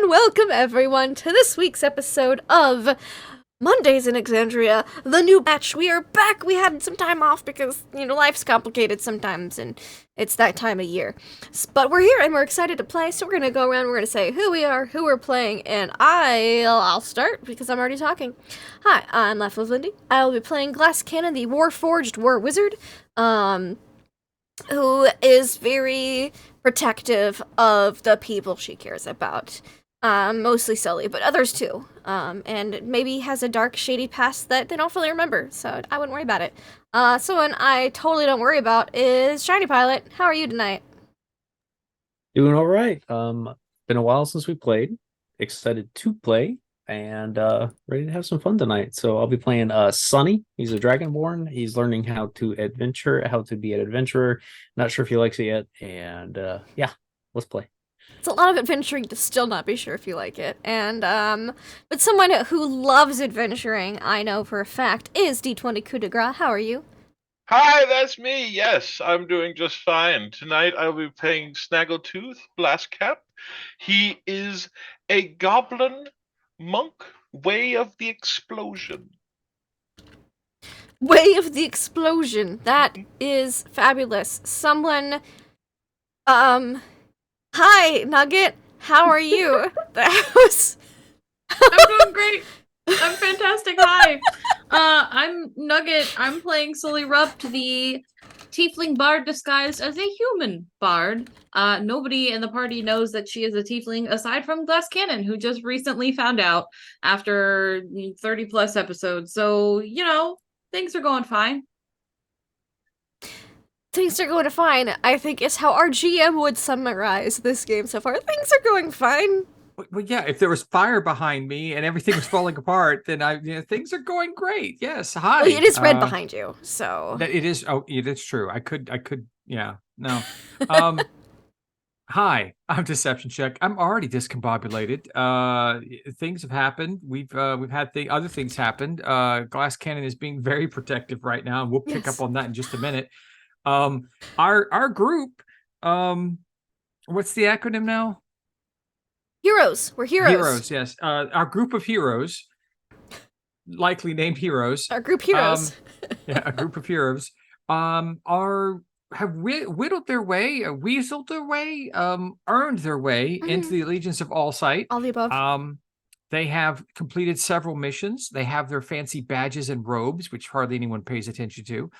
and welcome everyone to this week's episode of Mondays in Exandria, the new batch. We are back. We had some time off because, life's complicated sometimes and it's that time of year. But we're here and we're excited to play, so we're going to go around, we're going to say who we are, who we're playing, and I'll start because I'm already talking. Hi, I'm Left with Lindy. I will be playing Glass Cannon, the Warforged War Wizard, who is very protective of the people she cares about. Mostly Sully, but others too. And maybe has a dark, shady past that they don't fully remember, so I wouldn't worry about it. Someone I totally don't worry about is Shiny Pilot. How are you tonight? Doing all right. Been a while since we played. Excited to play and ready to have some fun tonight. So I'll be playing Sunny. He's a Dragonborn. He's learning how to be an adventurer. Not sure if he likes it yet. And yeah, let's play. It's a lot of adventuring to still not be sure if you like it. And but someone who loves adventuring, I know for a fact, is D20 Coup de Grace. How are you? Hi, that's me. Yes, I'm doing just fine. Tonight I'll be playing Snaggletooth Blastcap. He is a goblin monk, Way of the Explosion. Way of the Explosion. That is fabulous. Someone, hi, Nugget. How are you? That was... I'm doing great. I'm fantastic. Hi. I'm Nugget. I'm playing Sully Rupt, the tiefling bard disguised as a human bard. Nobody in the party knows that she is a tiefling aside from Glass Cannon, who just recently found out after 30 plus episodes. So, things are going fine. Things are going fine, I think, is how our GM would summarize this game so far. Things are going fine. Well, yeah, if there was fire behind me and everything was falling apart, then things are going great. Yes, hi. Well, it is red behind you, so that it is. Oh, it is true. I could. Yeah, no. Hi, I'm Deception Check. I'm already discombobulated. Things have happened. We've had other things happened. Glass Cannon is being very protective right now, and we'll pick up on that in just a minute. Our group. What's the acronym now? Heroes. We're heroes. Heroes, yes. Our group of heroes, likely named heroes. Our group heroes. Yeah, a group of heroes. Have whittled their way, weaseled their way, earned their way into the allegiance of Allsight. All the above. They have completed several missions. They have their fancy badges and robes, which hardly anyone pays attention to.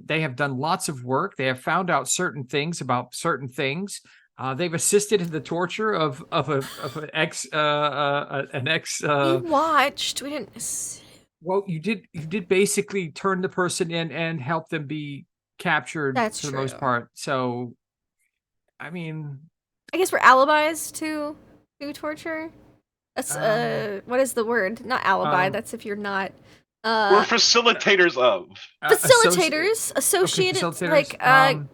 They have done lots of work. They have found out certain things about certain things. They've assisted in the torture of an ex. We watched. We didn't. Well, you did basically turn the person in and help them be captured. That's for true. The most part. So, I guess we're alibis to torture. That's what is the word? Not alibi. That's if you're not. We're facilitators of. Facilitators, associated, okay, facilitators, like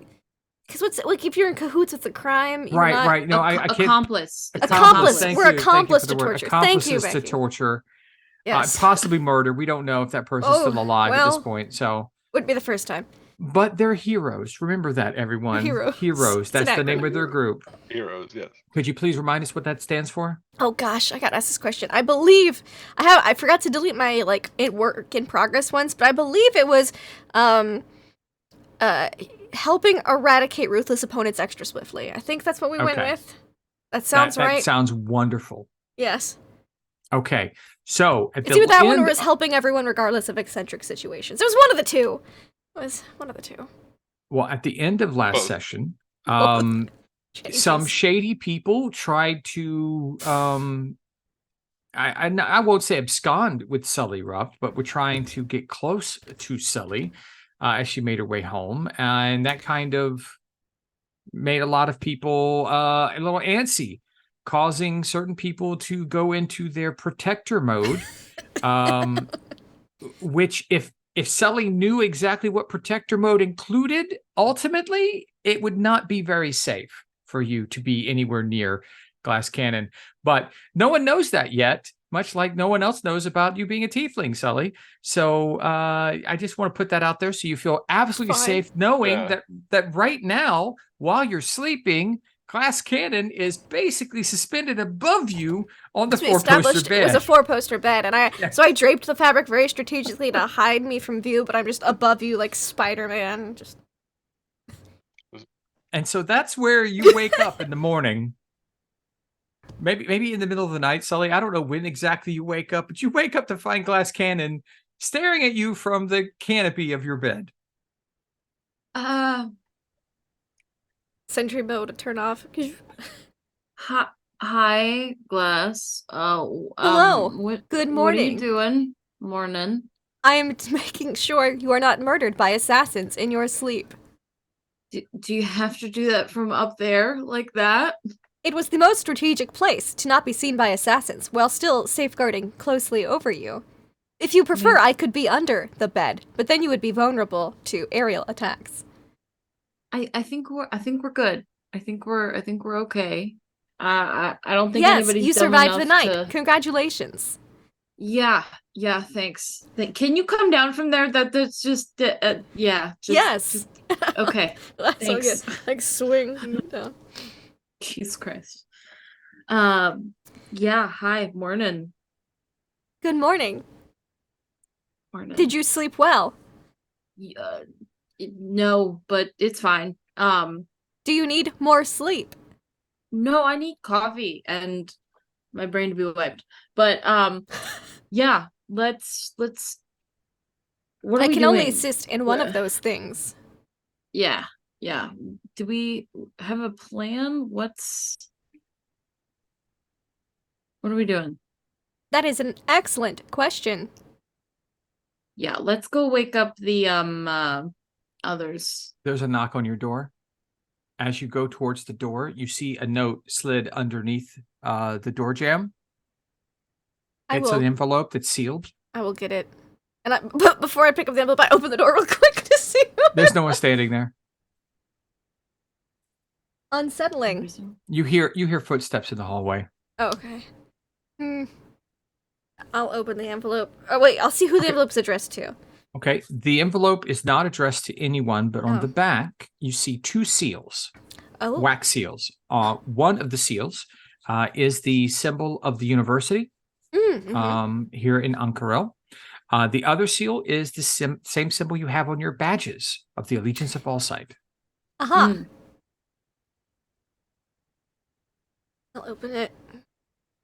because what's like if you're in cahoots with the crime, you're right, not... right. No, I can't. Accomplice. We're accomplice to torture. Thank you, Accomplices to torture. Yes. Possibly murder. We don't know if that person's still alive at this point. So would be the first time. But they're heroes. Remember that, everyone. Heroes. That's the name of their group. Heroes, yes. Could you please remind us what that stands for? Oh gosh, I got asked this question. I believe I forgot to delete my work in progress once, but I believe it was helping eradicate ruthless opponents extra swiftly. I think that's what we went with. That sounds right. That sounds wonderful. Yes. Okay. So it's either that one or was helping everyone regardless of eccentric situations. It was one of the two. Well, at the end of last session, some shady people tried to I won't say abscond with Sully Rupt, but were trying to get close to Sully as she made her way home, and that kind of made a lot of people a little antsy, causing certain people to go into their protector mode, which if Sully knew exactly what protector mode included, ultimately, it would not be very safe for you to be anywhere near Glass Cannon. But no one knows that yet, much like no one else knows about you being a tiefling, Sully. So I just want to put that out there so you feel absolutely safe knowing that right now, while you're sleeping, glass cannon is basically suspended above you on the We four-poster established bed. it was a 4-poster bed, and Yeah. so I draped the fabric very strategically to hide me from view, but I'm just above you like Spider-Man. Just And so that's where you wake up in the morning. Maybe in the middle of the night, Sully. I don't know when exactly you wake up, but you wake up to find Glass Cannon staring at you from the canopy of your bed. sentry mode to turn off. Hi, Glass. Hello. Good What are morning. you doing? Morning. I am making sure you are not murdered by assassins in your sleep. Do you have to do that from up there like that? It was the most strategic place to not be seen by assassins while still safeguarding closely over you. If you prefer, I could be under the bed, but then you would be vulnerable to aerial attacks. I think we're good. I think we're okay. I don't think Yes, anybody's you dumb survived the enough night. to- Congratulations. Yeah, thanks. Can you come down from there? That's just yeah. Yes. Okay. That's so Thanks. good. Like swing down. Jesus Christ. Yeah. Hi. Morning. Good morning. Morning. Did you sleep well? No, but it's fine. Do you need more sleep? No, I need coffee and my brain to be wiped. But yeah. Let's. What are I we can only doing? assist in one of those things. Yeah. Do we have a plan? What are we doing? That is an excellent question. Yeah, let's go wake up the others. There's a knock on your door. As you go towards the door, you see a note slid underneath the door jamb. It's an envelope that's sealed. I will get it. But before I pick up the envelope, I open the door real quick to see who. There's no one standing there. Unsettling. You hear footsteps in the hallway. Oh, okay. I'll open the envelope. Oh, wait, I'll see who the envelope's addressed to. Okay, the envelope is not addressed to anyone, but on the back, you see 2 seals. Oh. Wax seals. One of the seals is the symbol of the university here in Ank'Harel. The other seal is the same symbol you have on your badges of the Allegiance of Allsight. Aha. I'll open it.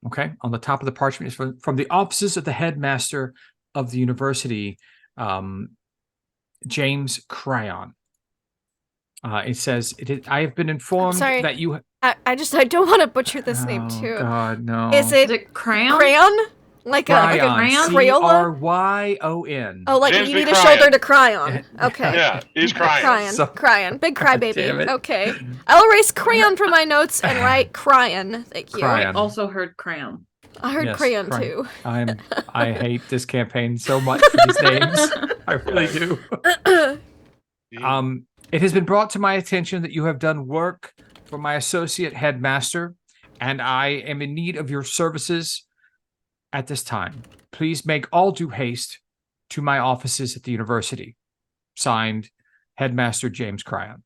Okay, on the top of the parchment is from the offices of the headmaster of the university, James Cryon. It says, I have been informed that you... I don't want to butcher this name too. Oh, God, no. Is it crayon? Crayon? Like a Cryon. Crayola? Cryon. Oh, like James you need B. a Cryon. shoulder to cry on. Okay. Yeah, he's crying. Cryon. Big Damn crybaby. it. Okay. I'll erase crayon from my notes and write Cryon. Thank you. Cryon. I also heard crayon. I heard Yes, crayon Cryon. too. I hate this campaign so much for these names. I really do. It has been brought to my attention that you have done work for my associate headmaster, and I am in need of your services at this time. Please make all due haste to my offices at the university. Signed, Headmaster James Cryon.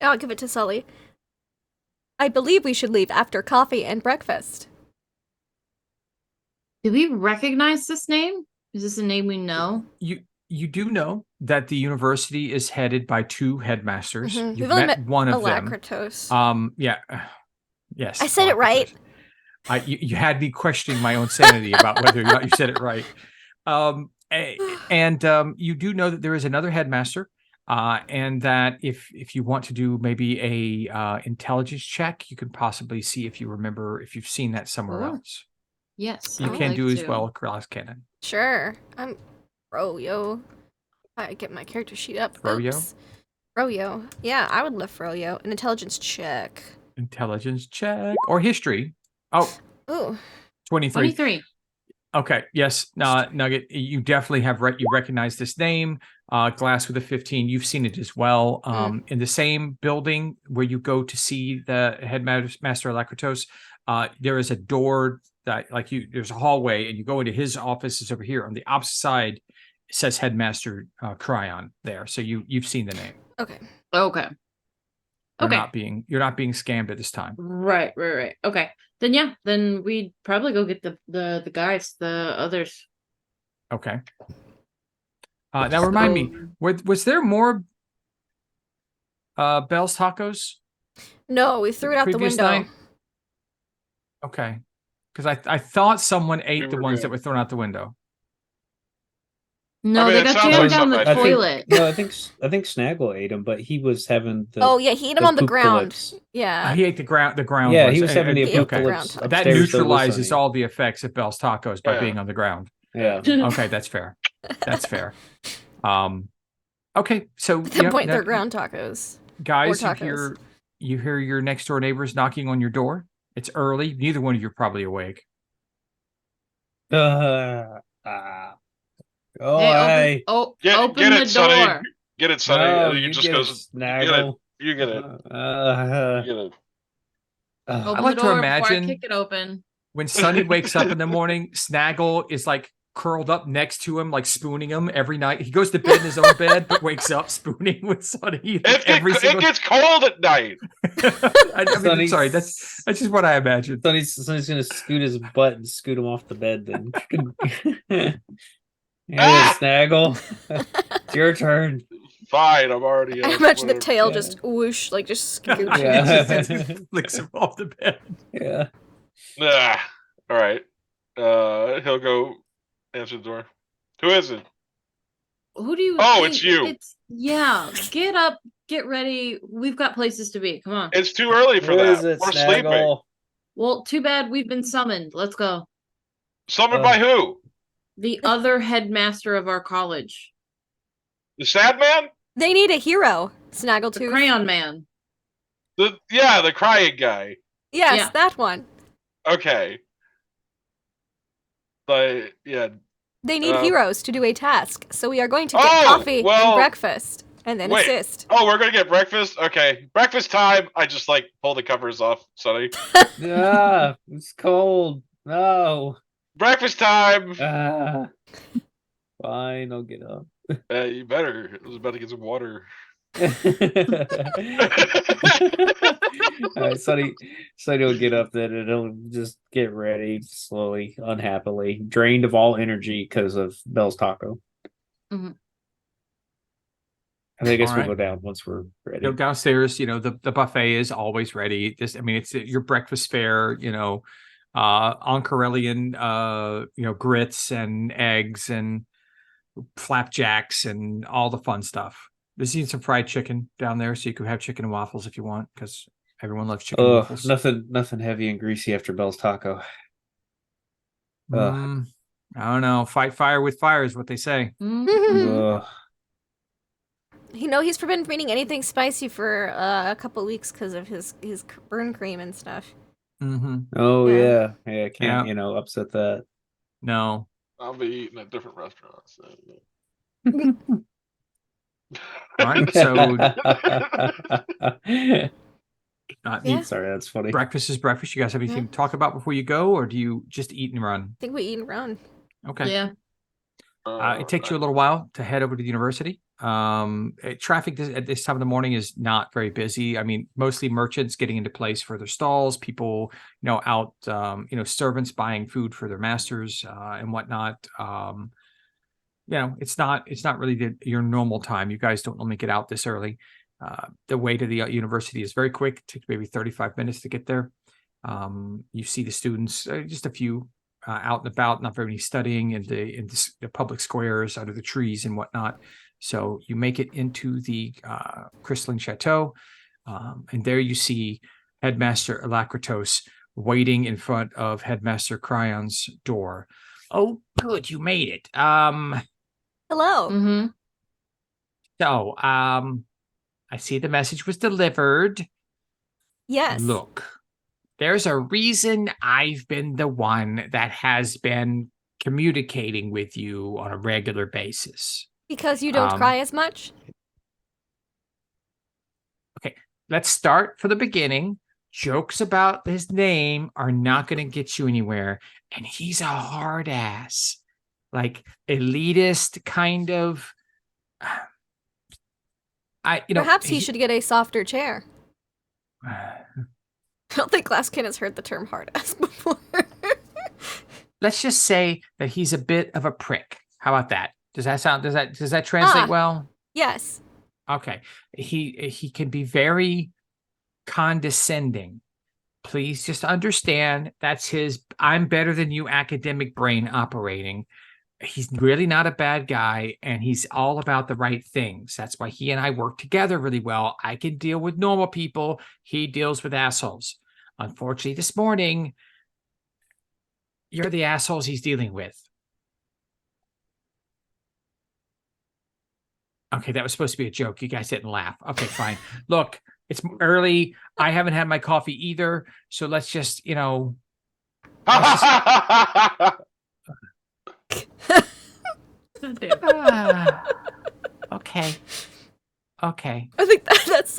I'll give it to Sully. I believe we should leave after coffee and breakfast. Do we recognize this name? Is this a name we know? You do know that the university is headed by 2 headmasters. We've You've only met one of them. Alacritos. Yeah. Yes. I said it right. You had me questioning my own sanity about whether or not you said it right. And you do know that there is another headmaster, and that if you want to do maybe a intelligence check, you could possibly see if you remember if you've seen that somewhere else. Yes. You I would can like do as to. well, Glass Cannon. Sure. I'm Froyo. I get my character sheet up. Froyo? Oops. Froyo. Yeah, I would love Froyo. An intelligence check. Intelligence check or history. Oh, Ooh. 23. 23. Okay. Yes. Nugget, you definitely have you recognize this name. Glass with a 15. You've seen it as well. In the same building where you go to see the headmaster Alacritos, there is a door that there's a hallway and you go into his office is over here. On the opposite side, it says Headmaster Cryon there. So you've seen the name. Okay. Okay. you're not being scammed at this time. Right. Okay. Then yeah, then we'd probably go get the guys, the others. Okay. Now remind me, was there more Bell's Tacos No, we threw it out the previous window. night? Okay. Because I thought someone ate We the were ones good. that were thrown out the window. No, I mean, they it got sounds jammed like down the something I think- toilet. No, I think Snaggle ate him, but he was having the. Oh yeah, he ate him the on the ground. poop-calypse. Yeah. He ate the ground. The ground. Yeah, was, he was having the He ate the apocalypse ground. That upstairs. though, with neutralizes Sonny. all the effects of Bell's Tacos by Yeah. being on the ground. Yeah. Okay, that's fair. That's fair. Okay, so At that point, they're ground tacos. guys, or you hear your next door neighbors knocking on your door. It's early. Neither one of you are probably awake. Oh, Hey, hey. open Get the it, Sonny. door. Get it, Sonny. No, and you just get it, goes. Snaggle. You get it. You get it. Open like the to door imagine- before I kick it open. When Sonny wakes up in the morning, Snaggle is like curled up next to him, like spooning him every night. He goes to bed in his own bed, but wakes up spooning with Sonny like, It gets cold at night. I mean, Sonny's- sorry, that's just what I imagined. Sonny's gonna scoot his butt and scoot him off the bed. Then. Hey, Ah! Snaggle. It's your turn. Fine, I'm already. I up, imagine the whatever. tail Yeah. just whoosh, like just scooching. Yeah. Flicks him off the bed. Yeah. All right. He'll go answer the door. Who is it? Who do you? Oh, think it's you. Yeah. Get up. Get ready. We've got places to be. Come on. It's too early for Who that. is it, We're sleeping. Snaggle? Well, too bad we've been summoned. Let's go. Summoned by who? The other headmaster of our college, The sad man? They need a hero. the Snaggletooth. crayon man. The crying guy. Yes, Yeah. that one. Okay. Yeah. They need heroes to do a task, so we are going to get Oh, coffee well, and breakfast, and then wait. assist. Oh, we're gonna get breakfast? Okay. Breakfast time. I just pull the covers off, Sonny. Ah, it's cold. No. Breakfast time. Fine, I'll get up. You better. I was about to get some water. All right, Sonny will get up then and he'll just get ready slowly, unhappily, drained of all energy because of Bell's Taco. Mhm. And I guess All we'll right. go down once we're ready. You know, downstairs, the buffet is always ready. It's your breakfast fare, Ank'Harelian, grits and eggs and flapjacks and all the fun stuff. There's even some fried chicken down there, so you can have chicken and waffles if you want, because everyone loves chicken and waffles. Nothing heavy and greasy after Bell's Taco. I don't know. Fight fire with fire is what they say. Mhm. Ugh. He's forbidden from eating anything spicy for a couple weeks because of his burn cream and stuff. Mm-hmm. Oh Yeah. yeah. Can't upset that. No. I'll be eating at different restaurants. So. All right. So Yeah. Sorry, that's funny. breakfast is breakfast. You guys have anything to talk about before you go, or do you just eat and run? I think we eat and run. Okay. Yeah. It takes you a little while to head over to the university. Traffic at this time of the morning is not very busy. I mean, mostly merchants getting into place for their stalls, people, out, servants buying food for their masters and whatnot. It's not really your normal time. You guys don't normally get out this early. The way to the university is very quick. It takes maybe 35 minutes to get there. You see the students, just a few out and about, not very many studying in the public squares under the trees and whatnot. So you make it into the crystalline chateau, and there you see Headmaster Alacritos waiting in front of Headmaster Cryon's door. Oh, good, you made it. Hello. Mm-hmm. So, I see the message was delivered. Yes. Look, there's a reason I've been the one that has been communicating with you on a regular basis. Because you don't cry as much? Okay, let's start from the beginning. Jokes about his name are not going to get you anywhere. And he's a hard ass, like elitist kind of. Perhaps he should get a softer chair. I don't think Glasskin has heard the term hard ass before. Let's just say that he's a bit of a prick. How about that? Does that translate well? Yes. Okay. He can be very condescending. Please just understand that's his I'm better than you academic brain operating. He's really not a bad guy, and he's all about the right things. That's why he and I work together really well. I can deal with normal people. He deals with assholes. Unfortunately, this morning, you're the assholes he's dealing with. Okay, that was supposed to be a joke. You guys didn't laugh. Okay, fine. Look, it's early. I haven't had my coffee either. So let's just, okay. Okay. I think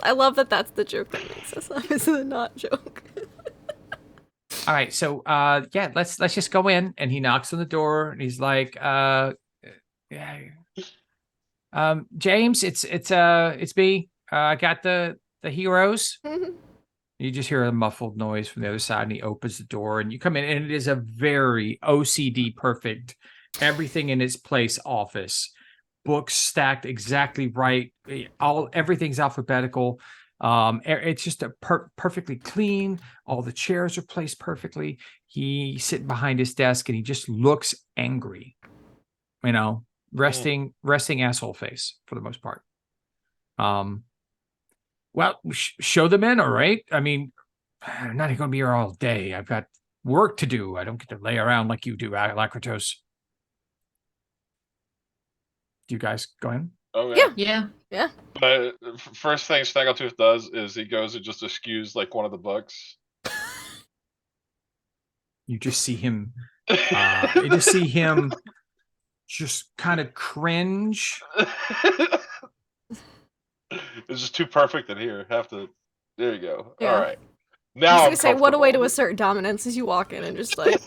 I love that's the joke that makes us obviously not joke. All right. So, let's just go in. And he knocks on the door and he's like, James, it's me. I got the heroes. Mhm. You just hear a muffled noise from the other side, and he opens the door, and you come in, and it is a very OCD perfect, everything in its place office. Books stacked exactly right. Everything's alphabetical. It's just a perfectly clean. All the chairs are placed perfectly. He's sitting behind his desk, and he just looks angry. Resting asshole face for the most part. Well, show them in, all right? I mean, I'm not going to be here all day. I've got work to do. I don't get to lay around like you do, Alacritos. Do you guys go in? Okay. Yeah. But first thing Snaggletooth does is he goes and just eschews like one of the books. You just see him. You just see him just kind of cringe. It's just too perfect in here. There you go. Yeah. All right. I Now was I'm gonna say, what a way to comfortable. assert dominance as you walk in and just like.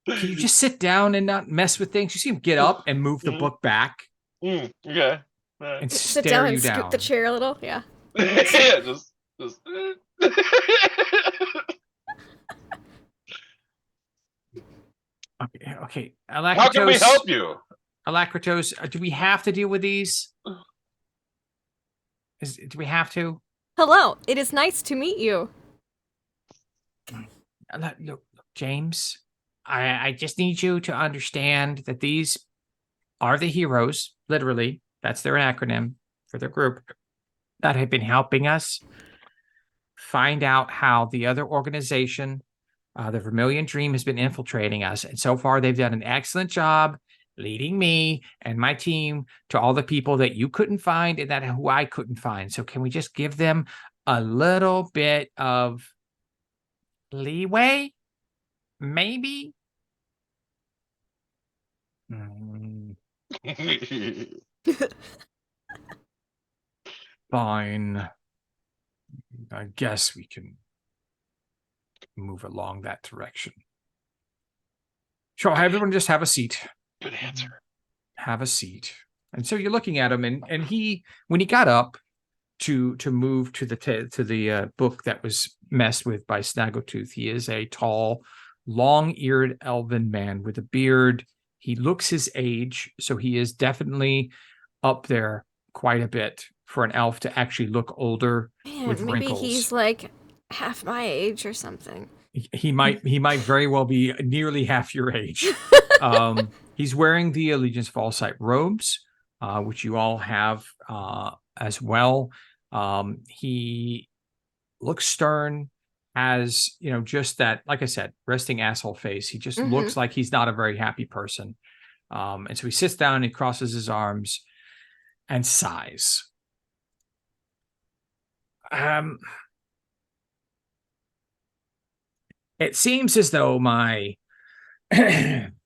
Can you just sit down and not mess with things? You see him get up and move the book back Okay. and Sit stare down you and scoot down. the chair a little. Yeah. Yeah, just. Okay. How can we help you? Alacritos, do we have to deal with these? Do we have to? Hello. It is nice to meet you. Look, James, I just need you to understand that these are the heroes, literally. That's their acronym for their group that have been helping us find out how the other organization, the Vermilion Dream, has been infiltrating us. And so far, they've done an excellent job leading me and my team to all the people that you couldn't find and who I couldn't find. So can we just give them a little bit of leeway? Maybe? Fine. I guess we can move along that direction. Sure, everyone just have a seat. Good answer. Have a seat. And so you're looking at him, and he, when he got up to move to the book that was messed with by Snaggletooth, he is a tall, long-eared elven man with a beard. He looks his age, so he is definitely up there quite a bit for an elf to actually look older. Man, with maybe wrinkles. he's like half my age or something. He might very well be nearly half your age. He's wearing the Allegiance Fallsight robes, which you all have as well. He looks stern, has just that, like I said, resting asshole face. He just looks like he's not a very happy person. And so he sits down and he crosses his arms and sighs. It seems as though my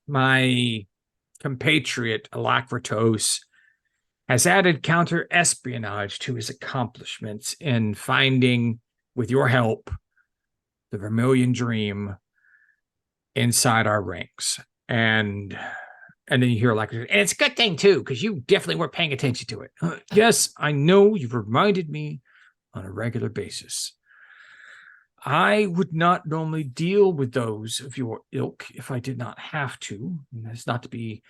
my compatriot Alacritos has added counter-espionage to his accomplishments in finding, with your help, the Vermilion Dream inside our ranks. And And then you hear and it's a good thing too, because you definitely weren't paying attention to it. Yes, I know you've reminded me on a regular basis. I would not normally deal with those of your ilk if I did not have to. And that's not to be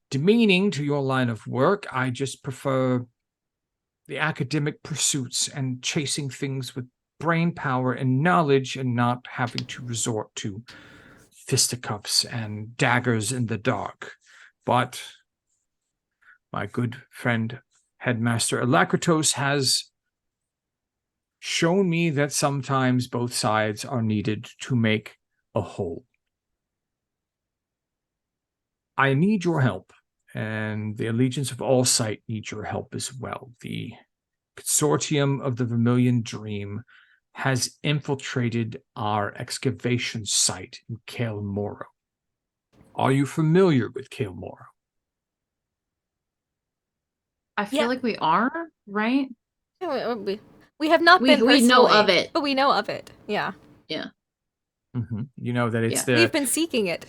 demeaning to your line of work. I just prefer the academic pursuits and chasing things with brain power and knowledge and not having to resort to fisticuffs and daggers in the dark. But my good friend, Headmaster Alacritos, has shown me that sometimes both sides are needed to make a whole. I need your help, and the Allegiance of All Sight needs your help as well. The Consortium of the Vermilion Dream has infiltrated our excavation site in Kael Moro. Are you familiar with Kael Moro? I feel like we are, right? Yeah, we have not been personally, we know of it. but we know of it. Yeah. Yeah. Mm-hmm. You know that it's We've been seeking it.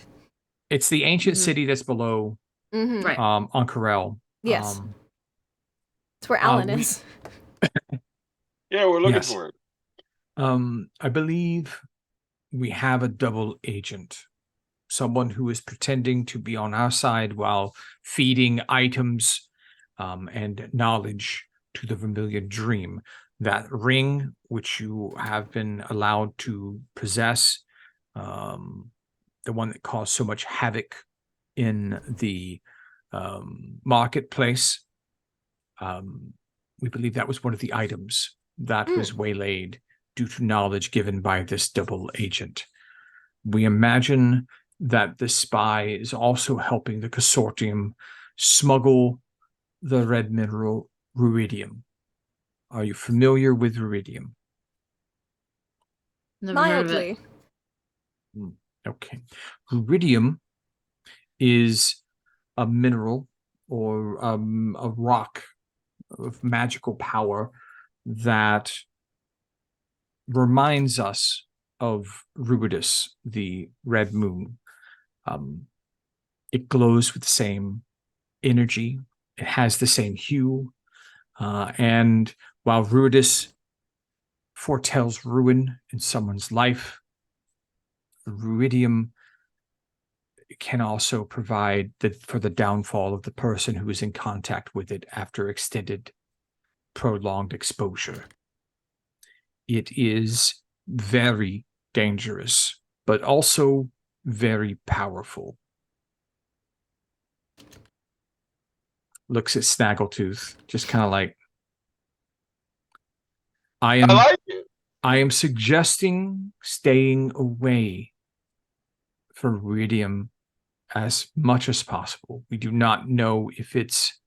It's the ancient city that's below Right. Ank'Harel. Yes. It's where Alan is. Yeah, we're looking for it. I believe we have a double agent, someone who is pretending to be on our side while feeding items and knowledge to the Vermilion Dream. That ring, which you have been allowed to possess, the one that caused so much havoc in the marketplace, we believe that was one of the items that was waylaid due to knowledge given by this double agent. We imagine that the spy is also helping the consortium smuggle the red mineral ruidium. Are you familiar with ruidium? Never heard of it. Mildly. Okay. Ruidium is a mineral or a rock of magical power that reminds us of Ruidus, the red moon. It glows with the same energy. It has the same hue. And while Ruidus foretells ruin in someone's life, the ruidium can also provide for the downfall of the person who is in contact with it after extended, prolonged exposure. It is very dangerous, but also very powerful. Looks at Snaggletooth, just kind of like, I like it. I am suggesting staying away from ruidium as much as possible. We do not know if its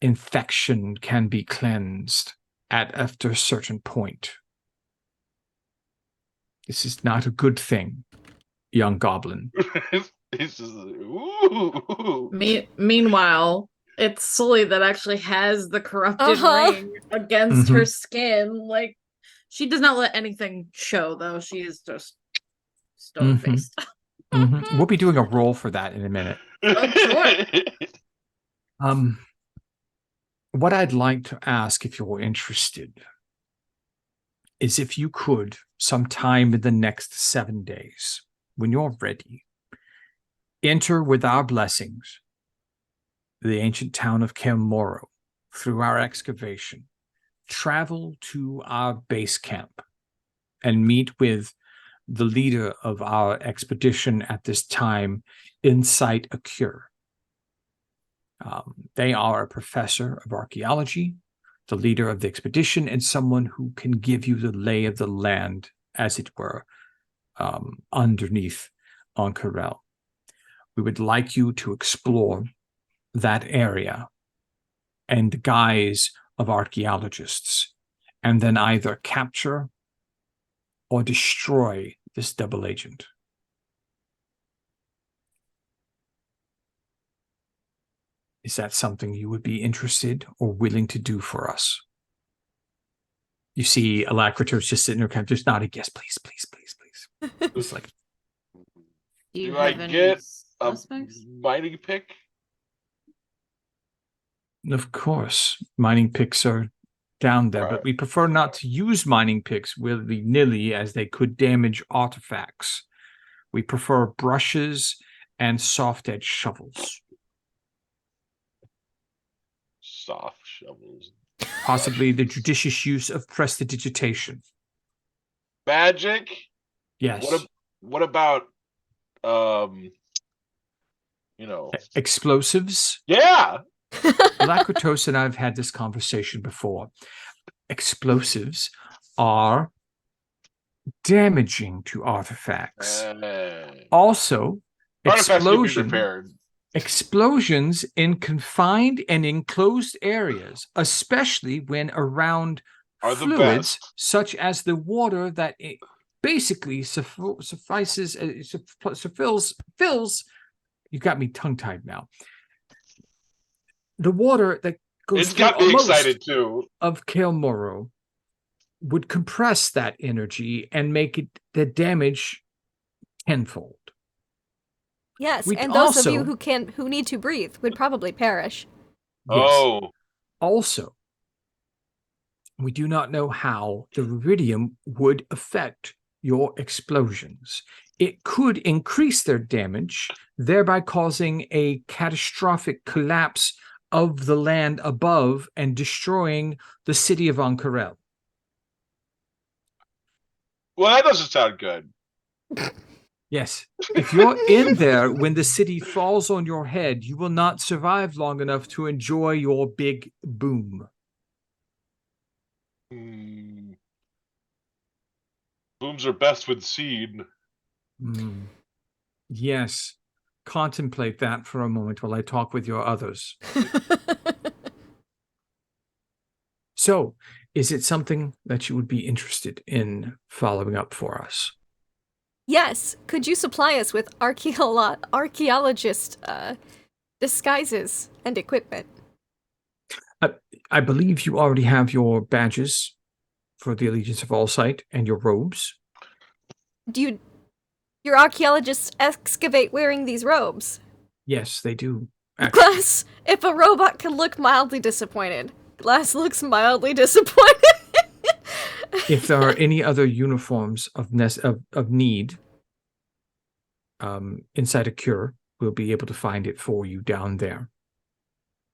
infection can be cleansed after a certain point. This is not a good thing, young goblin. He's just ooh. Meanwhile, it's Sully that actually has the corrupted ring against her skin. Like, she does not let anything show, though. She is just stone-faced. We'll be doing a roll for that in a minute. Oh, sure. What I'd like to ask, if you're interested, is if you could, sometime in the next 7 days, when you're ready, enter with our blessings the ancient town of Kael Moro through our excavation, travel to our base camp, and meet with the leader of our expedition at this time, Insight Acure. They are a professor of archaeology, the leader of the expedition, and someone who can give you the lay of the land, as it were, underneath Ank'Harel. We would like you to explore that area in the guise of archaeologists, and then either capture or destroy this double agent. Is that something you would be interested or willing to do for us? You see Alacritus just sitting there, kind of just nodding, yes, please, please, please, please. It's like, Do I get suspects? mining pick? Of course, mining picks are down there, but we prefer not to use mining picks willy-nilly as they could damage artifacts. We prefer brushes and soft-edged shovels. Soft shovels. Possibly the judicious use of prestidigitation. Magic? Yes. What about Explosives? Yeah. Lakratos and I have had this conversation before. Explosives are damaging to artifacts. Also, Artifacts can be repaired. Explosions in confined and enclosed areas, especially when around are the fluids best. Such as the water that it basically suffices, fills. You got me tongue-tied now. The water that goes It's through got me most excited too. of Kael Morro would compress that energy and make it the damage tenfold. Yes, We'd and those also- of you who need to breathe would probably perish. Yes. Oh. Also, we do not know how the rubidium would affect your explosions. It could increase their damage, thereby causing a catastrophic collapse of the land above and destroying the city of Ank'Harel. Well, that doesn't sound good. Yes. If you're in there when the city falls on your head, you will not survive long enough to enjoy your big boom. Booms are best with seed. Yes. Contemplate that for a moment while I talk with your others. So, is it something that you would be interested in following up for us? Yes. Could you supply us with archaeologist disguises and equipment? I believe you already have your badges for the Allegiance of All Sight and your robes. Do your archaeologists excavate wearing these robes? Yes, they do. Actually. Glass, if a robot can look mildly disappointed, Glass looks mildly disappointed. If there are any other uniforms of need inside a cure, we'll be able to find it for you down there.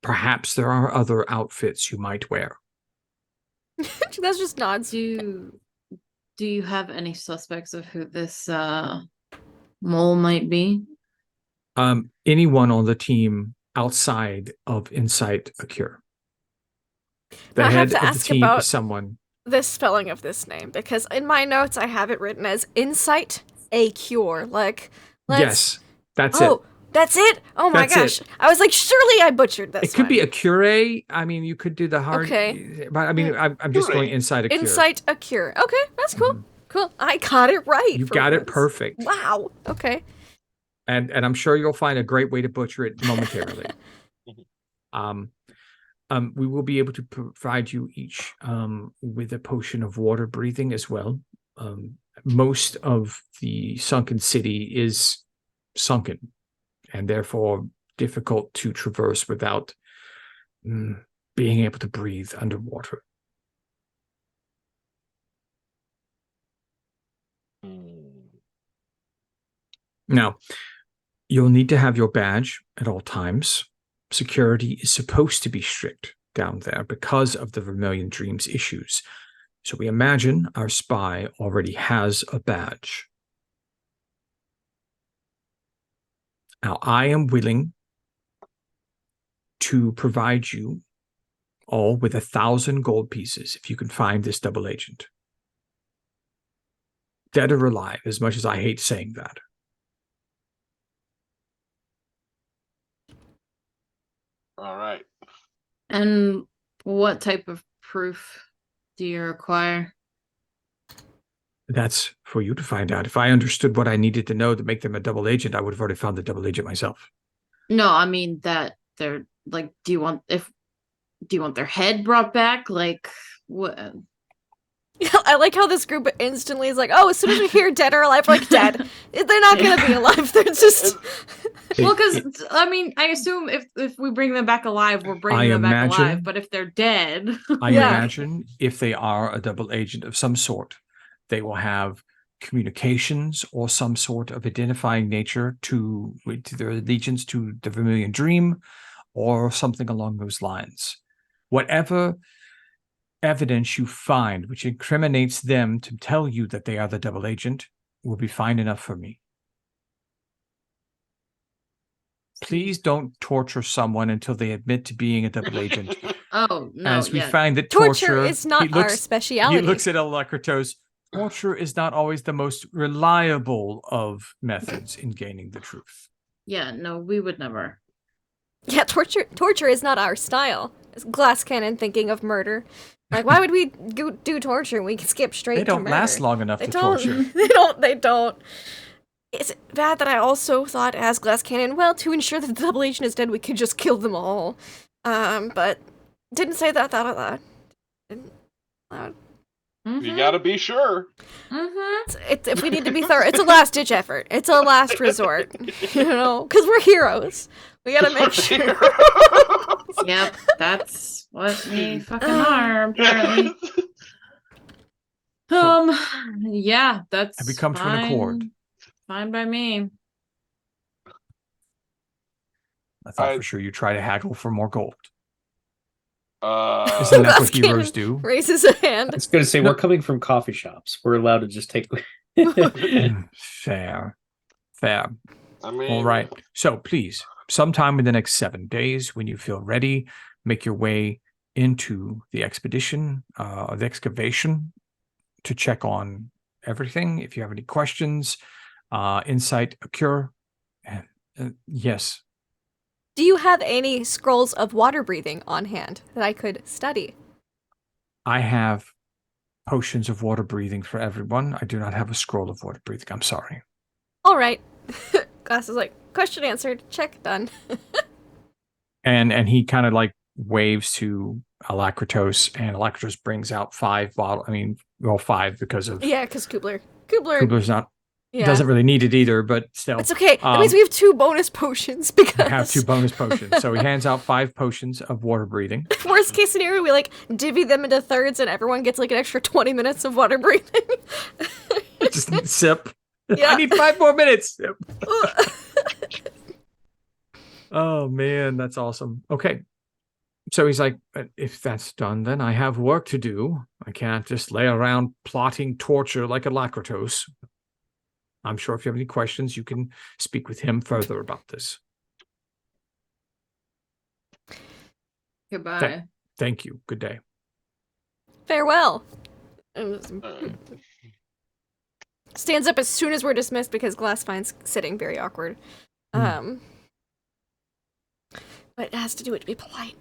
Perhaps there are other outfits you might wear. That's just nods. Do you have any suspects of who this mole might be? Anyone on the team outside of Insight a Cure. The I have head to of the ask team about is someone. the spelling of this name, because in my notes I have it written as Insight a Cure. Yes, that's it. Oh, that's it? Oh my That's gosh. it. I was like, surely I butchered this. It could be a cure. I mean, you could do the hard. Okay. But I mean, I'm just going inside a cure. Insight a Cure. Okay, that's cool. Cool. I got it right. You for got it once. perfect. Wow. Okay. And I'm sure you'll find a great way to butcher it momentarily. We will be able to provide you each with a potion of water breathing as well. Most of the sunken city is sunken and therefore difficult to traverse without being able to breathe underwater. Now, you'll need to have your badge at all times. Security is supposed to be strict down there because of the Vermilion Dreams issues. So we imagine our spy already has a badge. Now, I am willing to provide you all with 1,000 gold pieces if you can find this double agent. Dead or alive, as much as I hate saying that. All right. And what type of proof do you require? That's for you to find out. If I understood what I needed to know to make them a double agent, I would have already found the double agent myself. No, I mean that they're like, do you want their head brought back? Like what? I like how this group instantly is like, oh, as soon as we hear dead or alive, we're like, dead. They're not going to be alive. They're just... Well, because, I mean, I assume if we bring them back alive, we're bringing them back alive. But if they're dead... I imagine if they are a double agent of some sort, they will have communications or some sort of identifying nature to their allegiance to the Vermilion Dream or something along those lines. Whatever evidence you find which incriminates them to tell you that they are the double agent will be fine enough for me. Please don't torture someone until they admit to being a double agent. Oh, no, As we find that torture is not our speciality. He looks at Alakratos. Torture is not always the most reliable of methods in gaining the truth. Yeah, no, we would never. Yeah, torture is not our style. It's Glass Cannon thinking of murder. Like, why would we do torture? We can skip straight to murder. They don't last long enough to torture. They don't. Is it bad that I also thought as Glass Cannon, well, to ensure that the double agent is dead, we could just kill them all. But didn't say that out loud. You gotta be sure. If we need to be thorough, it's a last-ditch effort. It's a last resort, because we're heroes. We gotta make sure. Yep, that's what we fucking are, apparently. Yeah, that's Have we come to an accord? Fine by me. I thought for sure you try to haggle for more gold. Isn't that what heroes do? Raises a hand. I was going to say, we're coming from coffee shops. We're allowed to just take... Fair. I mean... All right. So please, sometime in the next 7 days, when you feel ready, make your way into the expedition, the excavation, to check on everything. If you have any questions, insight, a cure. Yes. Do you have any scrolls of water breathing on hand that I could study? I have potions of water breathing for everyone. I do not have a scroll of water breathing. I'm sorry. All right. Glass is like, question answered. Check, done. and he kind of like waves to Alakratos, and Alakratos brings out 5 bottles. I mean, well, 5 because of... Yeah, because Kubler. Kubler's not... Yeah. Doesn't really need it either, but still. It's okay. That means we have 2 bonus potions because... We have 2 bonus potions. So he hands out 5 potions of water breathing. Worst case scenario, we like divvy them into thirds and everyone gets like an extra 20 minutes of water breathing. Just sip. Yeah. I need 5 more minutes. Oh, man, that's awesome. Okay. So he's like, if that's done, then I have work to do. I can't just lay around plotting torture like Alakratos. I'm sure if you have any questions, you can speak with him further about this. Goodbye. Thank you. Good day. Farewell. Stands up as soon as we're dismissed because Glass finds sitting very awkward. But it has to do it to be polite.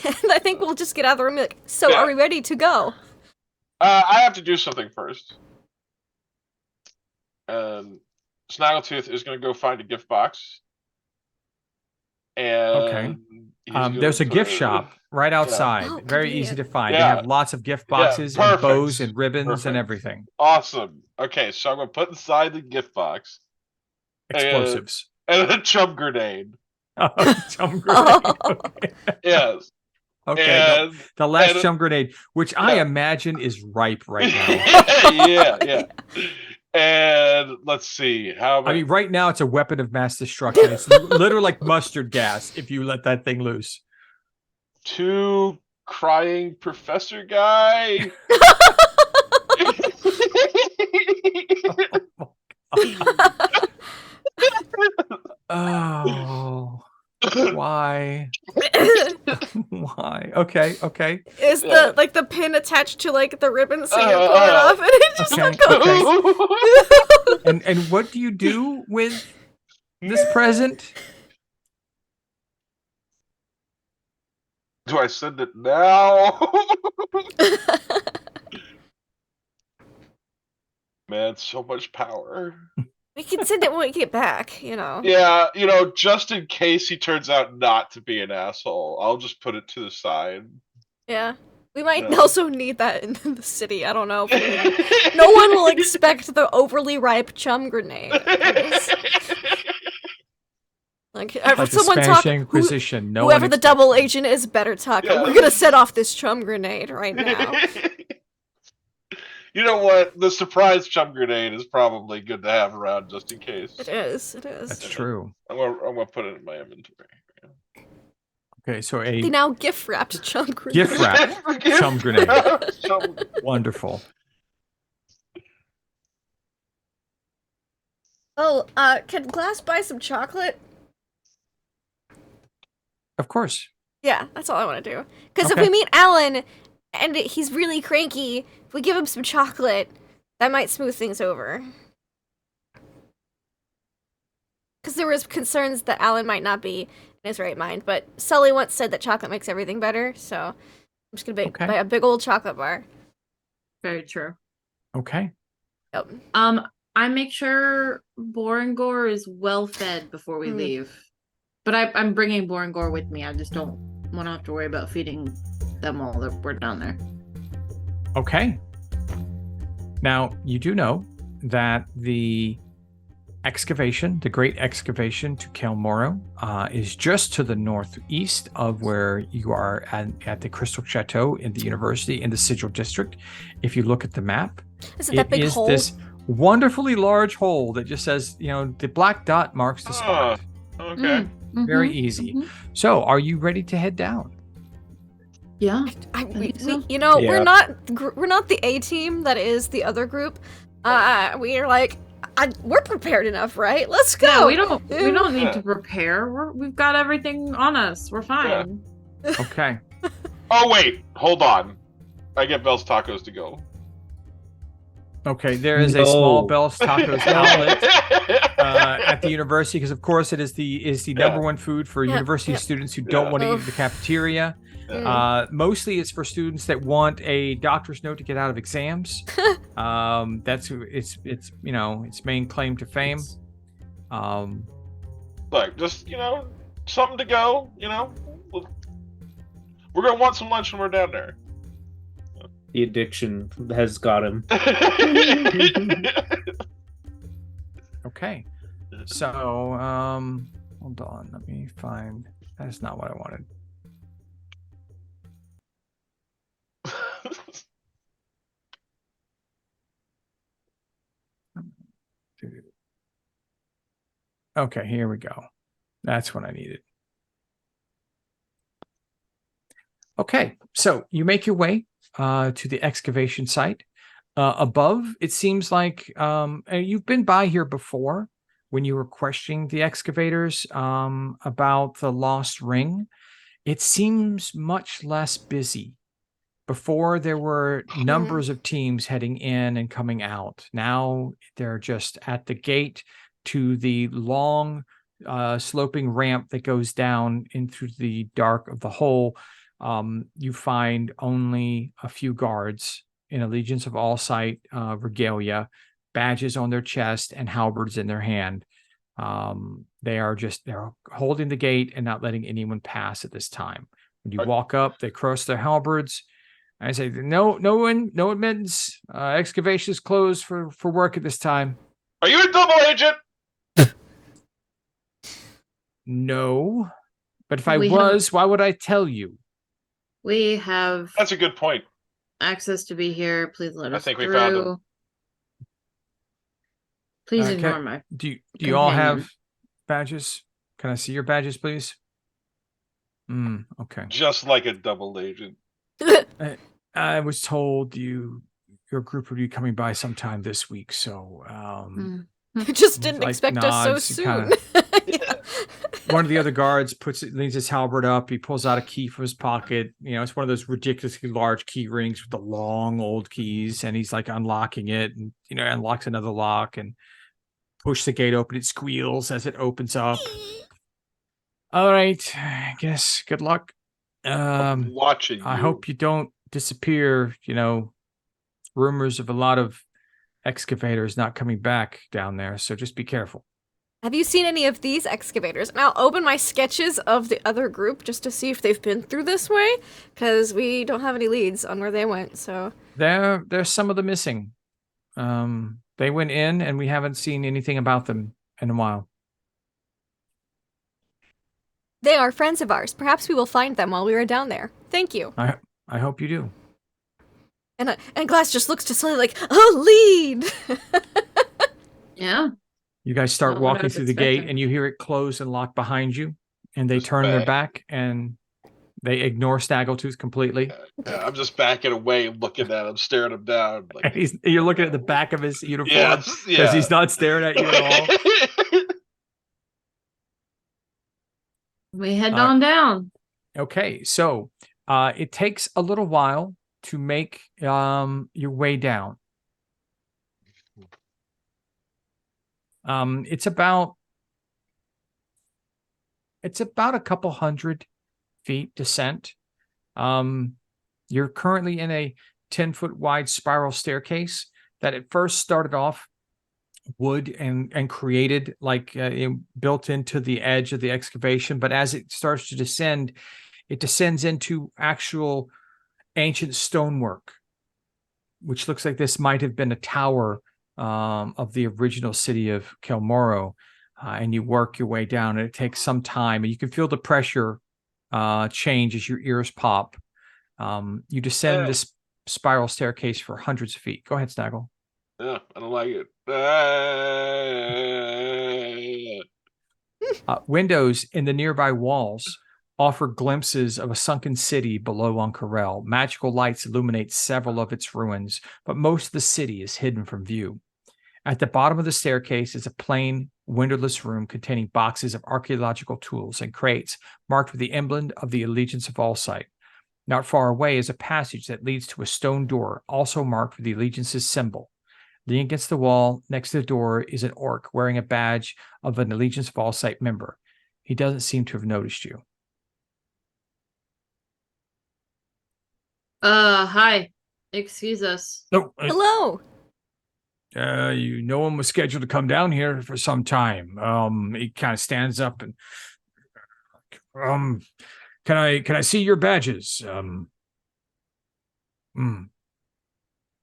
And I think we'll just get out of the room and be like, so are we ready to go? I have to do something first. Snaggletooth is going to go find a gift box. And there's a gift shop right outside. Oh, very convenient. easy to find. They have lots of gift boxes and bows and ribbons and everything. Awesome. Okay, so I'm going to put inside the gift box explosives and a chum grenade. Chum grenade. Okay. Yes. Okay, the last chum grenade, which I imagine is ripe right now. yeah. And let's see how. I mean, right now it's a weapon of mass destruction. It's literally like mustard gas if you let that thing loose. 2 crying professor guy. Oh, why? Why? Okay. Is the pin attached to like the ribbon so you pull it off and it just okay. And what do you do with this present? Do I send it now? Man, so much power. We can send it when we get back, Yeah, just in case he turns out not to be an asshole, I'll just put it to the side. Yeah. We might No. also need that in the city. I don't know. No one will expect the overly ripe chum grenade. Like, Like the someone Spanish talk. Inquisition. No Whoever one the expects double it. agent is better talk. Yeah. We're gonna set off this chum grenade right now. You know what? The surprise chum grenade is probably good to have around just in case. It is. It is. That's true. I'm gonna put it in my inventory. Okay, so The a now gift wrapped chum grenade. gift wrap chum grenade. Chum- Wonderful. Oh, can Glass buy some chocolate? Of course. Yeah, that's all I want to do. Because if Okay. we meet Alan and he's really cranky, if we give him some chocolate, that might smooth things over. Because there was concerns that Alan might not be in his right mind, but Sully once said that chocolate makes everything better, so I'm just gonna Okay. buy a big old chocolate bar. Very true. Okay. Yep. I make sure Borangor is well fed before we Mm. leave. But I'm bringing Borangor with me. I just don't want to have to worry about feeding them while we're down there. Okay. Now, you do know that the excavation, the great excavation to Kelmoro, is just to the northeast of where you are at the Crystal Chateau in the university in the Sigil District. If you look at the map, Is it that big hole? this wonderfully large hole that just says, the black dot marks the spot. Okay. Very Mhm, easy. mhm. So, are you ready to head down? Yeah. We, think so. Yeah. we're not the A team that is the other group. We're like, we're prepared enough, right? Let's go. Yeah, we don't need Yeah. to prepare. We've got everything on us. We're fine. Okay. Oh wait, hold on. I get Bell's Tacos to go. Okay, there is a small No. Bell's Tacos outlet at the university because, of course, it is the number one food for Yeah, university yeah. students who don't want to eat in the Oof. cafeteria. Mostly, it's for students that want a doctor's note to get out of exams. That's its main claim to fame. Look, just something to go. We're gonna want some lunch when we're down there. The addiction has got him. Okay, so hold on, let me find. That's not what I wanted. Okay, here we go. That's what I needed. Okay, so you make your way to the excavation site. Above, it seems like you've been by here before when you were questioning the excavators about the lost ring. It seems much less busy. Before, there were numbers of teams heading in and coming out. Now they're just at the gate to the long sloping ramp that goes down into the dark of the hole. You find only a few guards in allegiance of all sight regalia, badges on their chest and halberds in their hand. They're holding the gate and not letting anyone pass at this time. When you walk up, they cross their halberds. I say, no admittance. Excavation is closed for work at this time. Are you a double agent? No, but if I We was, why would I tell you? We have That's a good point. access to be here. Please let I us think we through. found him. Please Okay. ignore my. Do you all companion. have badges? Can I see your badges, please? Okay. Just like a double agent. I was told your group would be coming by sometime this week, so Just didn't like expect us so nods, soon. Yeah. one of the other guards leans his halberd up. He pulls out a key from his pocket. It's one of those ridiculously large key rings with the long old keys, and he's like unlocking it, and unlocks another lock and push the gate open. It squeals as it opens up. All right, I guess good luck. I'm watching you. I hope you don't disappear. Rumors of a lot of excavators not coming back down there, so just be careful. Have you seen any of these excavators? And I'll open my sketches of the other group just to see if they've been through this way, because we don't have any leads on where they went, so... There's some of them missing. They went in, and we haven't seen anything about them in a while. They are friends of ours. Perhaps we will find them while we are down there. Thank you. I hope you do. And Glass just looks to Sully like, oh, lead! Yeah. You guys start Not what I walking was through the gate, expecting. and you hear it close and lock behind you, and they Just turn their back. back, and they ignore Snaggletooth completely. Yeah, I'm just backing away, looking at him, staring him down. And Like, you're looking at the back of his uniform yes, because yeah. he's not staring at you at all. We head on down. Okay, so it takes a little while to make your way down. It's about a couple 100 feet descent. You're currently in a 10-foot wide spiral staircase that at first started off wood and created like built into the edge of the excavation, but as it starts to descend, it descends into actual ancient stonework, which looks like this might have been a tower of the original city of Kelmoro. And you work your way down, and it takes some time, and you can feel the pressure change as your ears pop. You descend this spiral staircase for hundreds of feet. Go ahead, Snaggle. Yeah, I don't like it. Windows in the nearby walls offer glimpses of a sunken city below Ank'Harel. Magical lights illuminate several of its ruins, but most of the city is hidden from view. At the bottom of the staircase is a plain, windowless room containing boxes of archaeological tools and crates marked with the emblem of the Allegiance of Allsight. Not far away is a passage that leads to a stone door, also marked with the Allegiance's symbol. Leaning against the wall next to the door is an orc wearing a badge of an Allegiance of Allsight member. He doesn't seem to have noticed you. Hi. Excuse us. No, Hello! no one was scheduled to come down here for some time. He kind of stands up and, can I see your badges?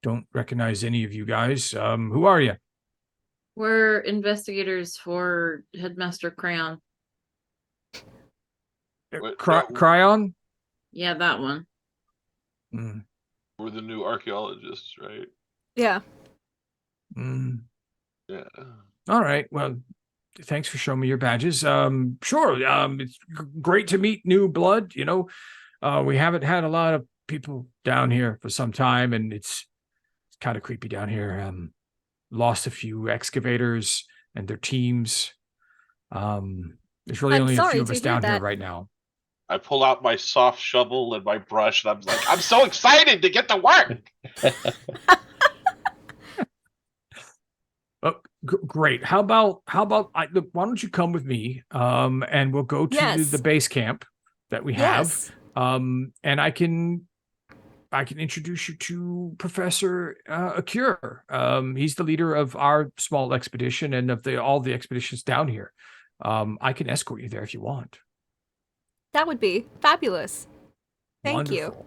Don't recognize any of you guys. Who are you? We're investigators for Headmaster Crayon. Cryon? Yeah, that one. We're the new archaeologists, right? Yeah. Yeah. All right. Well, thanks for showing me your badges. Sure. It's great to meet new blood. You know, we haven't had a lot of people down here for some time, and it's kind of creepy down here. Lost a few excavators and their teams. There's really only a few of us down here right now. I pull out my soft shovel and my brush, and I'm like, I'm so excited to get to work. Oh, great. How about look, why don't you come with me? And we'll go to the base camp that we have. Yes. And I can introduce you to Professor Ank'Harel. He's the leader of our small expedition and of all the expeditions down here. I can escort you there if you want. That would be fabulous. Thank you. Wonderful.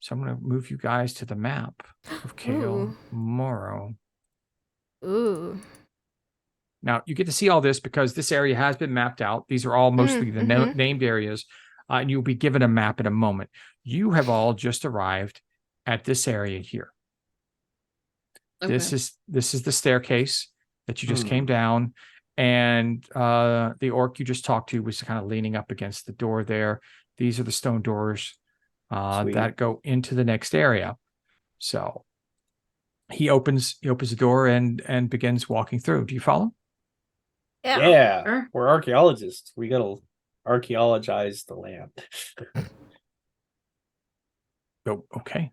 So I'm going to move you guys to the map of Kelmoro. Ooh. Now, you get to see all this because this area has been mapped out. These are all mostly the named areas, and you'll be given a map in a moment. You have all just arrived at this area here. Okay. This is the staircase that you just came down, and the orc you just talked to was kind of leaning up against the door there. These are the stone doors that go into the next area. So he opens the door and begins walking through. Do you follow? Yeah. Sure. We're archaeologists. We gotta archaeologize the land. Oh, okay.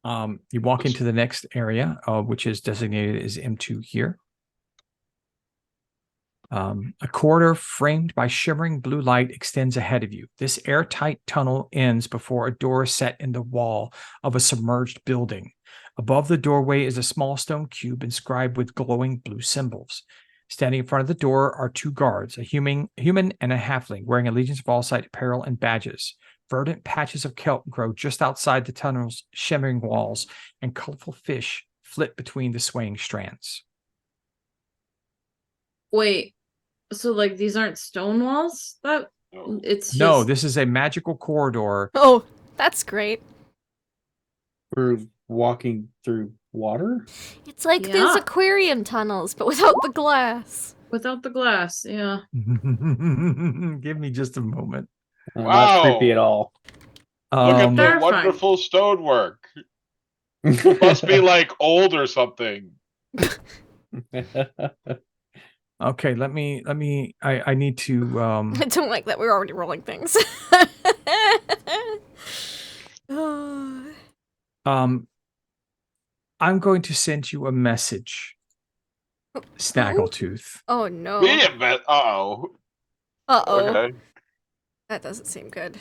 You walk into the next area, which is designated as M2 here. A corridor framed by shimmering blue light extends ahead of you. This airtight tunnel ends before a door set in the wall of a submerged building. Above the doorway is a small stone cube inscribed with glowing blue symbols. Standing in front of the door are two guards, a human and a halfling, wearing allegiance of all sight apparel and badges. Verdant patches of kelp grow just outside the tunnel's shimmering walls, and colorful fish flit between the swaying strands. Wait, so like these aren't stone walls? That No. it's just No, this is a magical corridor. Oh, that's great. We're walking through water. It's like these Yeah. aquarium tunnels, but without the glass. without the glass. Yeah. Give me just a moment. Not creepy Wow. at all. Look at the Terrifying. wonderful stonework. Must be like old or something. Okay, I need to I don't like that we're already rolling things. Oh. I'm going to send you a message, Snaggletooth. Oh no. Wait a minute. Uh-oh. Uh-oh. Okay. That doesn't seem good.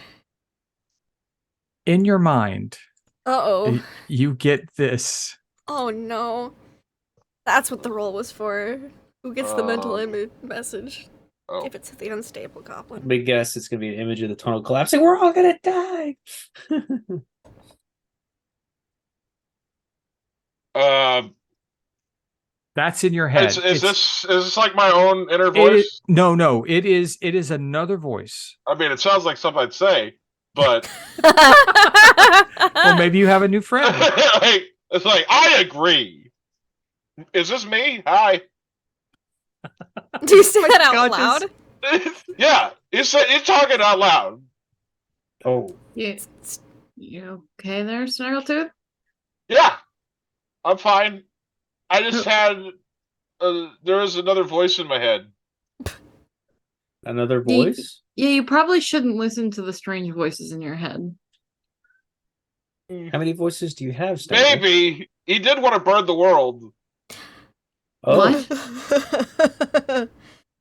In your mind, Uh-oh. you get this. Oh no. That's what the roll was for. Who gets the mental image message? Oh. Give it to the unstable goblin. Big guess it's gonna be an image of the tunnel collapsing. We're all gonna die. That's in your head. Is this like my own inner voice? No. It is another voice. I mean, it sounds like something I'd say, but Well, maybe you have a new friend. it's like I agree. Is this me? Hi. Do you say that out loud? Yeah, he's talking out loud. Oh, Yeah. You okay there, Snaggletooth? Yeah, I'm fine. I just had there was another voice in my head. another voice. Yeah, you probably shouldn't listen to the strange voices in your head. How many voices do you have, Snaggle? Maybe he did want to burn the world. Oh, What?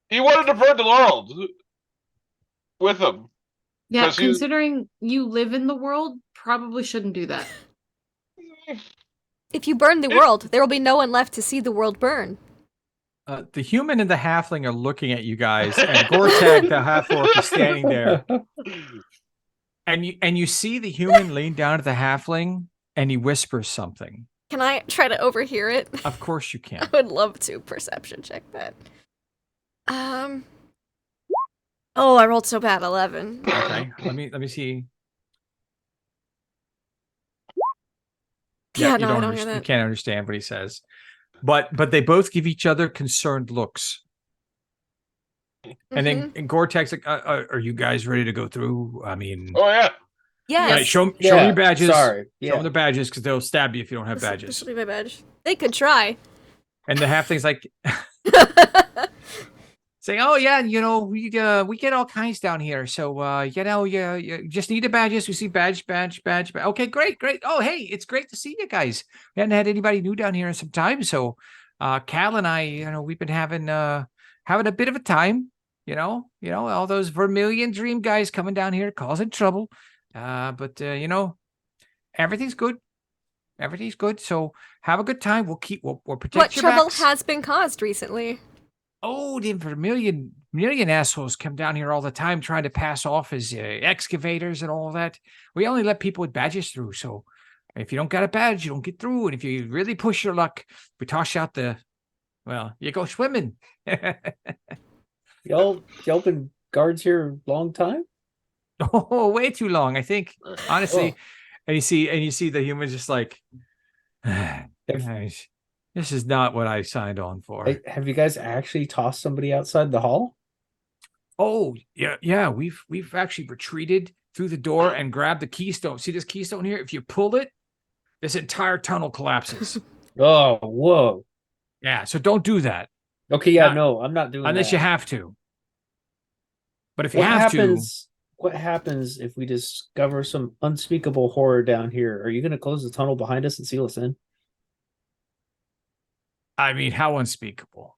He wanted to burn the world with him. Yeah, 'Cause you- considering you live in the world, probably shouldn't do that. If you burn the world, there will be no one left to see the world burn. The human and the halfling are looking at you guys, and Gortag, the half orc, is standing there. And you see the human lean down at the halfling, and he whispers something. Can I try to overhear it? Of course you I can. would love to perception check that. Oh, I rolled so bad. 11. Okay, let me see. Yeah, you no, I don't hear you that. can't understand what he says, but they both give each other concerned looks. And then and Gore-Tex like, are you guys ready to go through? I mean, Oh yeah. Yes. right, show them your badges. Sorry. Show Yeah. them the badges because they'll stab you if you don't have This badges. will be my badge. They could try. And the halfling's like saying, "Oh yeah, we get all kinds down here. So you just need the badges. We see badge. Okay, great. Oh hey, it's great to see you guys. We hadn't had anybody new down here in some time. So Cal and I, we've been having a bit of a time. All those Vermilion Dream guys coming down here causing trouble. But everything's good. Everything's good. So have a good time. We'll protect What your trouble backs. has been caused recently? Oh, the Vermilion assholes come down here all the time trying to pass off as excavators and all that. We only let people with badges through. So if you don't got a badge, you don't get through. And if you really push your luck, we toss you out you go swimming. Y'all been guards here a long time? Oh, way too long, I think. Honestly. Oh. And you see the humans just like, "Guys, this is not what I signed on for." Hey, have you guys actually tossed somebody outside the hall? Oh, yeah. We've actually retreated through the door and grabbed the keystone. See this keystone here? If you pull it, this entire tunnel collapses. Oh, whoa. Yeah, so don't do that. Okay, yeah, no, I'm not doing unless that. you have to. But if you What have happens? What happens if we discover some unspeakable horror down here? Are you going to close the tunnel behind us and seal us in? I mean, how unspeakable.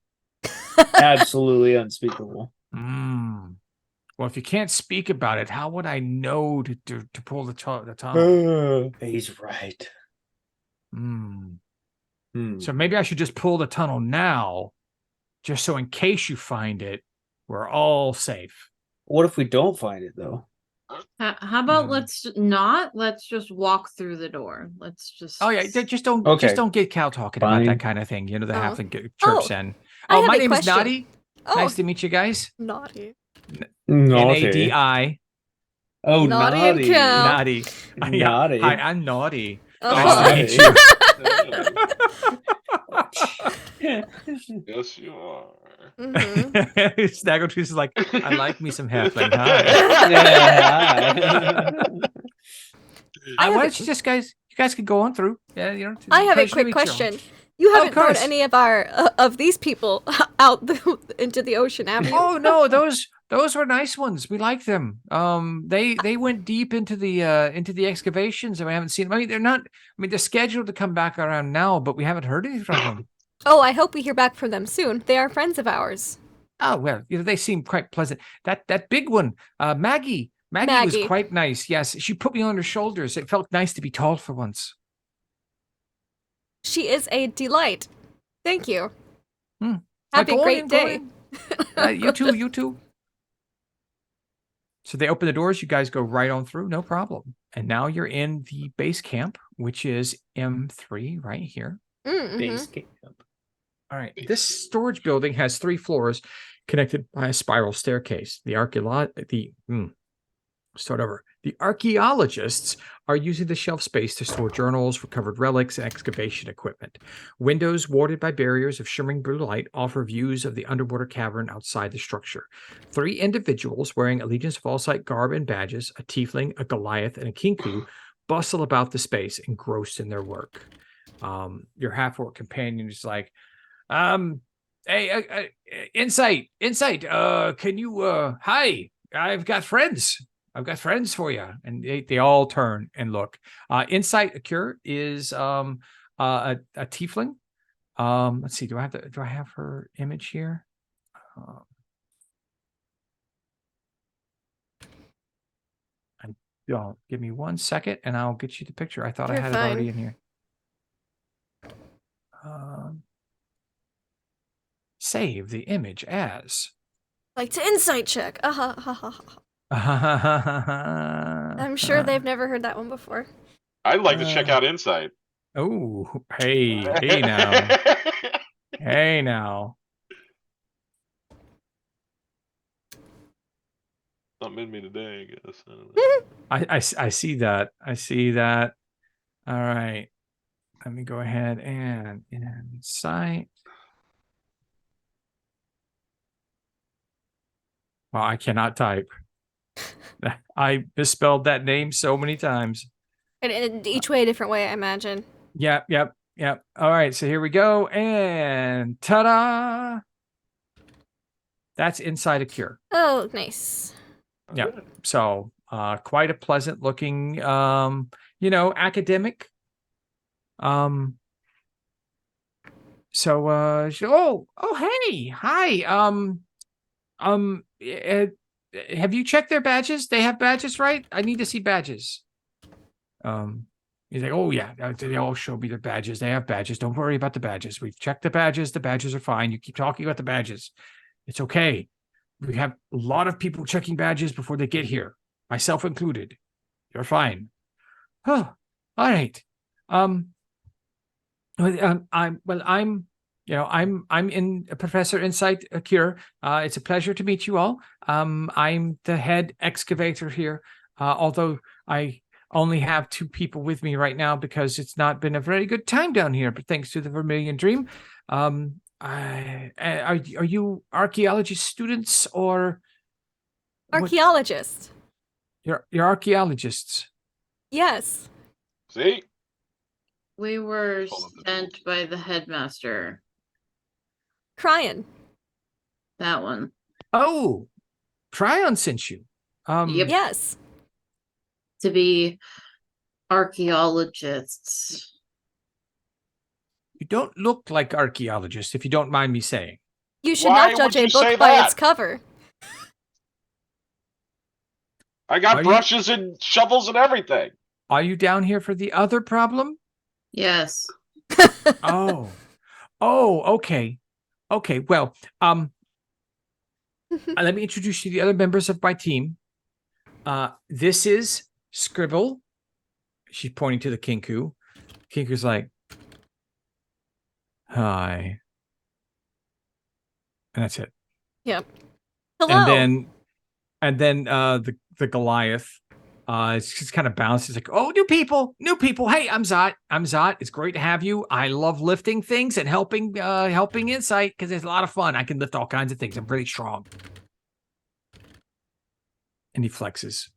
Absolutely unspeakable. Well, if you can't speak about it, how would I know to pull the tunnel? He's right. So maybe I should just pull the tunnel now just so in case you find it, we're all safe. What if we don't find it though? How about Hmm. let's just walk through the door. Let's just. Oh yeah, just don't Okay. get Cal talking about Fine. that kind of thing. You know, the Oh. halfling chirps Oh, in. I Oh, have my a name is question. Nadi. Oh, Nice to meet you guys. naughty. Naughty. Nadi. Oh, Naughty and naughty. Cal. Naughty. Yeah. Naughty. Hi, I'm Naughty. Oh. Nice to meet you. Yes, you are. Mhm. Snaggletooth is like, I like me some halfling. Hi. Yeah, hi. Why don't you just guys? You guys could go on through. Yeah, you know. I have a pleasure to quick meet you all. question. You Of haven't thrown course. any of our of these people out into the ocean, have you? Oh no, those were nice ones. We like them. They went deep into the excavations, and we haven't seen them. I mean, they're not. I mean, they're scheduled to come back around now, but we haven't heard anything from them. Oh, I hope we hear back from them soon. They are friends of ours. Oh well, you know, they seem quite pleasant. That big one, Maggie was Maggie. quite nice. Yes, she put me on her shoulders. It felt nice to be tall for once. She is a delight. Thank you. Hmm. Have Go a on great in, go day. in. You too. You too. So they open the doors. You guys go right on through, no problem. And now you're in the base camp, which is M3 right here. Base Mhm. camp. All right. This storage building has 3 floors connected by a spiral staircase. The archaeologists are using the shelf space to store journals, recovered relics, and excavation equipment. Windows warded by barriers of shimmering blue light offer views of the underwater cavern outside the structure. 3 individuals wearing Allegiance of Allsight garb and badges, a tiefling, a Goliath, and a Kinku, bustle about the space, engrossed in their work. Your half-orc companion is like, hey, Insight, can you, hi, I've got friends for you. And they all turn and look. Insight Akure is a tiefling. Let's see, do I have her image here? I don't. Give me 1 second and I'll get you the picture. I thought I You're had it already fine. in here. Save the image as. Like to insight check. I'm sure they've never heard that one before. I'd like to check out Insight. Oh, hey now. Hey now. Something in me today, I guess. I don't know. I see that. I see that. All right. Let me go ahead and Insight. Well, I cannot type. I misspelled that name so many times. And each way a different way, I imagine. Yep. All right, so here we go. And ta-da! That's Inside a Cure. Oh, nice. Yeah. So quite a pleasant looking academic. Hey, hi. Have you checked their badges? They have badges, right? I need to see badges. He's like, oh yeah, they all show me their badges. They have badges. Don't worry about the badges. We've checked the badges. The badges are fine. You keep talking about the badges. It's okay. We have a lot of people checking badges before they get here, myself included. You're fine. Oh, all right. I'm in Professor Insight Cure. It's a pleasure to meet you all. I'm the head excavator here, although I only have 2 people with me right now because it's not been a very good time down here, but thanks to the Vermilion Dream. Are you archaeology students or Archaeologist. You're archaeologists? Yes. See? We were Hold up the sent by the headmaster. Crying. That one. Oh, Tryon sent you. Yep. Yes. To be archaeologists. You don't look like archaeologists, if you don't mind me saying. You should Why not judge would a you say book by that? its cover. I got Are you- brushes and shovels and everything. Are you down here for the other problem? Yes. Oh, okay. Okay, well, let me introduce you to the other members of my team. This is Scribble. She's pointing to the Kinku. Kinku's like, hi. And that's it. Yep. Hello. And then the Goliath, it's just kind of bounced. It's like, oh, new people. Hey, I'm Zot. It's great to have you. I love lifting things and helping Insight because it's a lot of fun. I can lift all kinds of things. I'm pretty strong. And he flexes.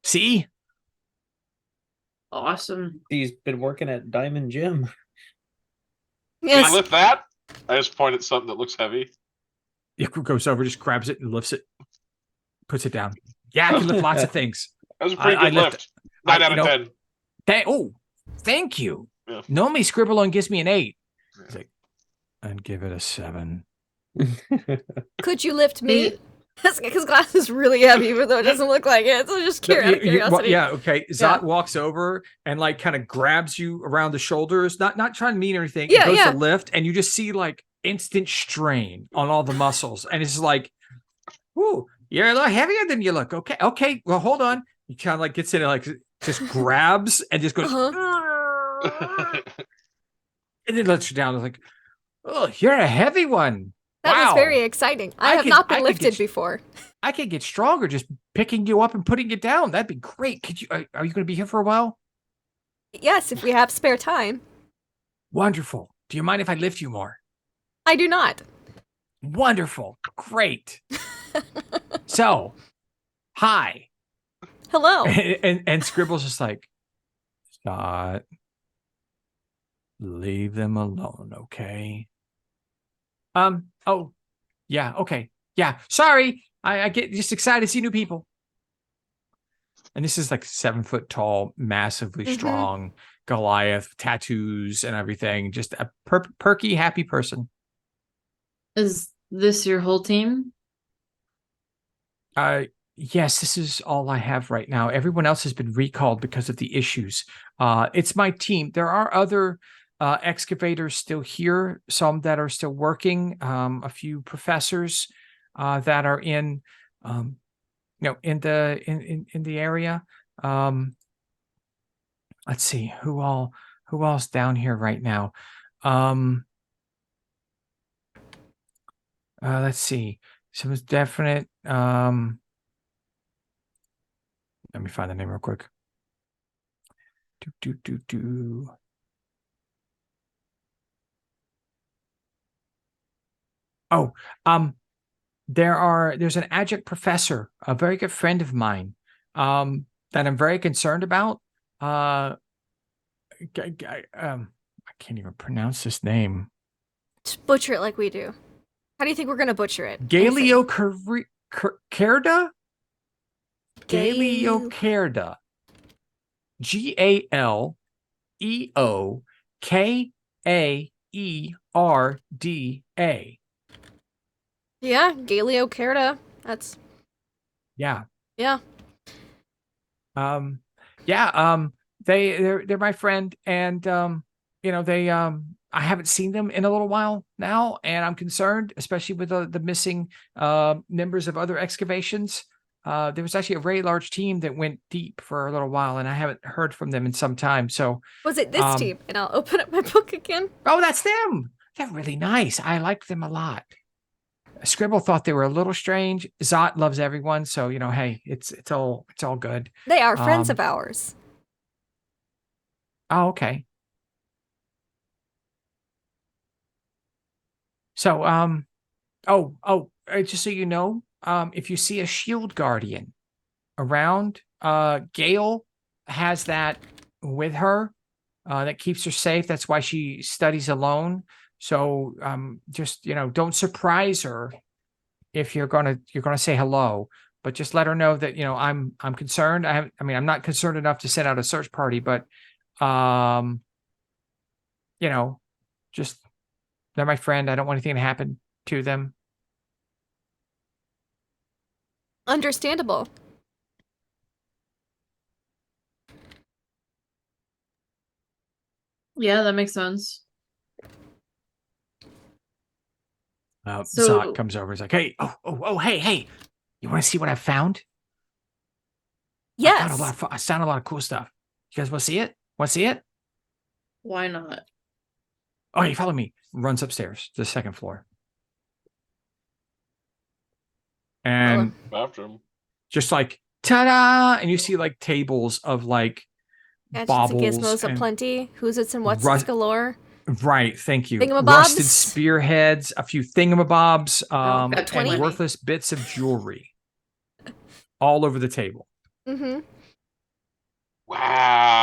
See? Awesome. He's been working at Diamond Gym. Can Yes. I lift that? I just point at something that looks heavy. Yaku goes over, just grabs it and lifts it, puts it down. Yeah, I can lift lots of things. That was a pretty good lift. 9 out of 10. Thank you. Yeah. Normally Scribble on gives me an 8. He's like, I'd give it a 7. Could you lift me? Because glass is really heavy, even though it doesn't look like it. So just out of curiosity. Okay. Zot walks over and like kind of grabs you around the shoulders, not trying to mean anything. Yeah, It goes to lift, and you just see like instant strain on all the muscles, and it's like, "Ooh, you're a little heavier than you look." Okay. Well, hold on. He kind of like gets in and like just grabs and just goes, Uh-huh. and then lets you down. It's like, oh, you're a heavy one. That Wow. was very exciting. I have not been lifted before. I could get stronger just picking you up and putting you down. That'd be great. Could you? Are you going to be here for a while? Yes, if we have spare time. Wonderful. Do you mind if I lift you more? I do not. Wonderful. Great. So, hi. Hello. And Scribble's just like, Scott, leave them alone, okay? Oh, yeah, okay. Yeah, sorry. I get just excited to see new people. And this is like 7 foot tall, massively strong Goliath, tattoos and everything. Just a perky, happy person. Is this your whole team? Yes, this is all I have right now. Everyone else has been recalled because of the issues. It's my team. There are other excavators still here, some that are still working, a few professors that are in in the area. Let's see who all's down here right now. Let's see. Someone's definite. Let me find the name real quick. Oh, there's an adjunct professor, a very good friend of mine, that I'm very concerned about. I can't even pronounce this name. Just butcher it like we do. How do you think we're gonna butcher it? Galeocerda? Galeocerda. Galeokerda. Yeah, Galeocerda. That's Yeah. yeah. They're my friend, and they I haven't seen them in a little while now, and I'm concerned, especially with the missing members of other excavations. There was actually a very large team that went deep for a little while, and I haven't heard from them in some time. So Was it this team? And I'll open up my book again. Oh, that's them. They're really nice. I liked them a lot. Scribble thought they were a little strange. Zot loves everyone, so hey, it's all good. They are friends of ours. Oh, okay. So, just so you know, if you see a shield guardian around, Gale has that with her, that keeps her safe. That's why she studies alone. So, just, don't surprise her if you're gonna say hello, but just let her know that, I'm concerned. I'm not concerned enough to send out a search party, but, just, they're my friend. I don't want anything to happen to them. Understandable. Yeah, that makes sense. Zot comes over. He's like, hey, hey, you want to see what I found? Yes. I found a lot of cool stuff. You guys want to see it? Want to see it? Why not? Oh, hey, follow me. Runs upstairs to the second floor. And After him. just like, ta-da! And you see like tables of like Gadgets baubles. and gizmos and aplenty. Who's it's and what's it's galore. Right, thank you. Thingamabobs? Rusted spearheads, a few thingamabobs, got 20. and worthless bits of jewelry all over the table. Mm-hmm.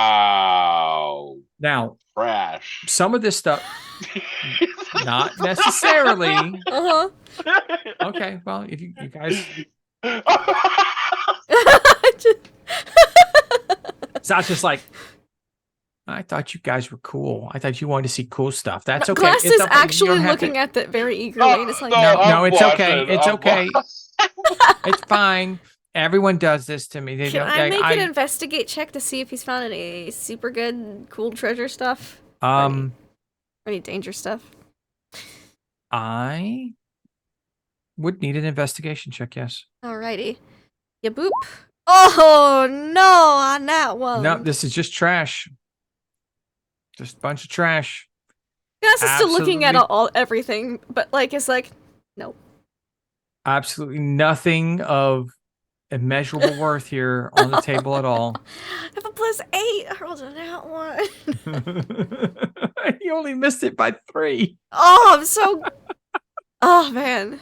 Wow. Now, Trash. some of this stuff, not necessarily. Uh-huh. Okay, well, if you guys, Zot's just like, I thought you guys were cool. I thought you wanted to see cool stuff. That's okay. Glass is okay. actually looking at that very eagerly. And it's like, No, it's I'm okay. watching. It's I'm okay. It's fine. Everyone does this to me. They can don't. I make an investigate check to see if he's found any super good, cool treasure stuff? Or any danger stuff? I would need an investigation check. Yes. Alrighty. Ya boop. Oh no, on that one. No, this is just trash. Just a bunch of trash. Glass is still looking at Absolutely. everything, but like it's like, nope. Absolutely nothing of immeasurable worth here on the table at all. I have a +8. I rolled on that one. You only missed it by 3. Oh, I'm so. Oh man.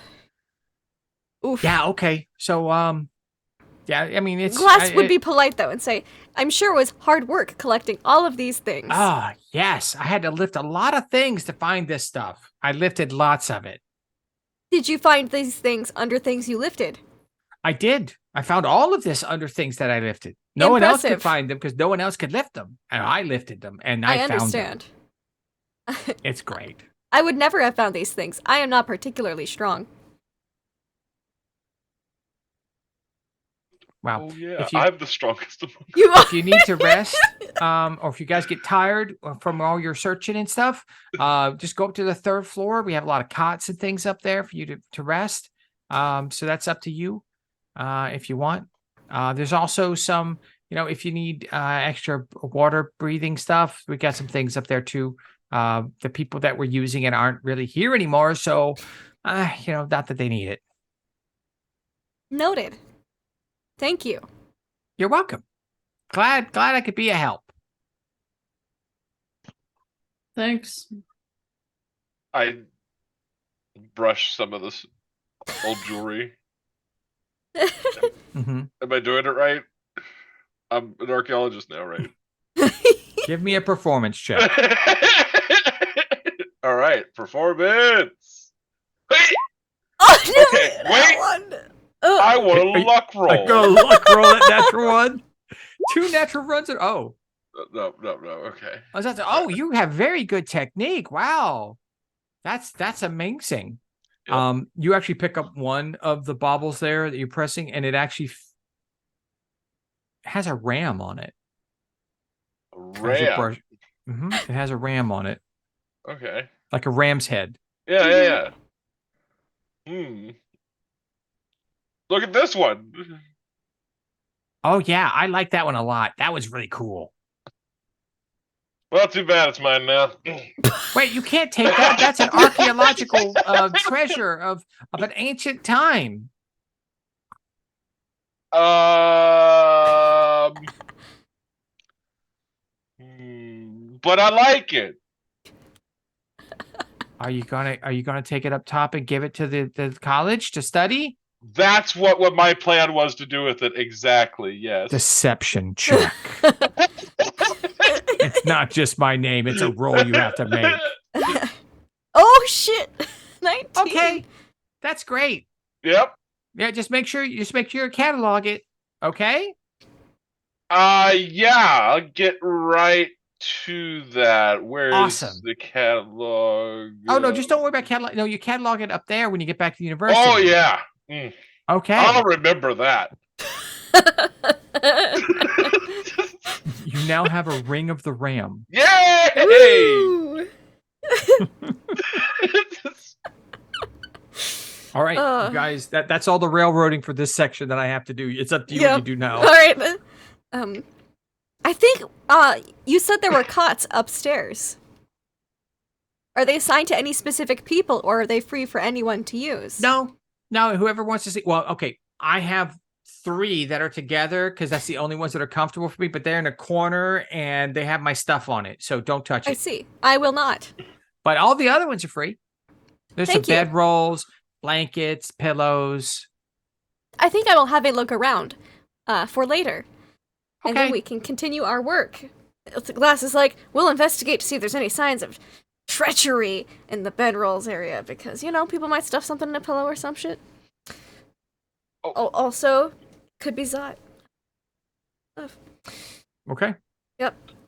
Oof. Yeah. Okay. So, yeah. I mean, it's Glass would be polite though and say, "I'm sure it was hard work collecting all of these things." Ah, yes. I had to lift a lot of things to find this stuff. I lifted lots of it. Did you find these things under things you lifted? I did. I found all of this under things that I lifted. No one else could Impressive. find them because no one else could lift them. And I lifted them and I found understand. them. It's great. I would never have found these things. I am not particularly strong. Wow. Oh yeah, If you- I'm the strongest of them. You are. If you need to rest, or if you guys get tired from all your searching and stuff, just go up to the 3rd floor. We have a lot of cots and things up there for you to rest. So that's up to you if you want. There's also some, if you need extra water breathing stuff, we got some things up there too. The people that were using it aren't really here anymore, so not that they need it. Noted. Thank you. You're welcome. Glad I could be a help. Thanks. I brush some of this old jewelry. Mm-hmm. Am I doing it right? I'm an archaeologist now, right? Give me a performance check. All right, performance. Wait, Oh, Okay, that wait. one. I want Are a you- luck I roll. got a luck roll at natural one. 2 natural runs. No. Okay. You have very good technique. Wow, that's amazing. Yep. You actually pick up one of the baubles there that you're pressing, and it actually has a ram on it. Ram. It has a ram on it, Okay. like a ram's head. Yeah. Look at this one. Oh yeah, I like that one a lot. That was really cool. Well, too bad it's mine now. Wait, you can't take that. That's an archaeological treasure of an ancient time. But I like it. Are you gonna take it up top and give it to the college to study? That's what my plan was to do with it. Exactly. Yes. Deception check. It's not just my name; it's a roll you have to make. Oh shit. 19. Okay, that's great. Yep. Yeah, just make sure you catalog it. Okay. Yeah. I'll get right to that. Where's Awesome. the catalog? Oh no, just don't worry about catalog. No, you catalog it up there when you get back to the university. Oh yeah. Okay. I'll remember that. You now have a ring of the ram. Yay! Woo! All right, you guys. That's all the railroading for this section that I have to do. It's up to you what you do now. All right. I think you said there were cots upstairs. Are they assigned to any specific people, or are they free for anyone to use? No, whoever wants to see. Well, okay, I have 3 that are together because that's the only ones that are comfortable for me. But they're in a corner and they have my stuff on it, so don't touch it. I see. I will not. But all the other ones are free. There's Thank some you. bedrolls, blankets, pillows. I think I will have a look around for later. And then Okay. we can continue our work. Glass is like, we'll investigate to see if there's any signs of treachery in the bedrolls area, because, people might stuff something in a pillow or some shit. Oh. Also, could be Zot. Okay.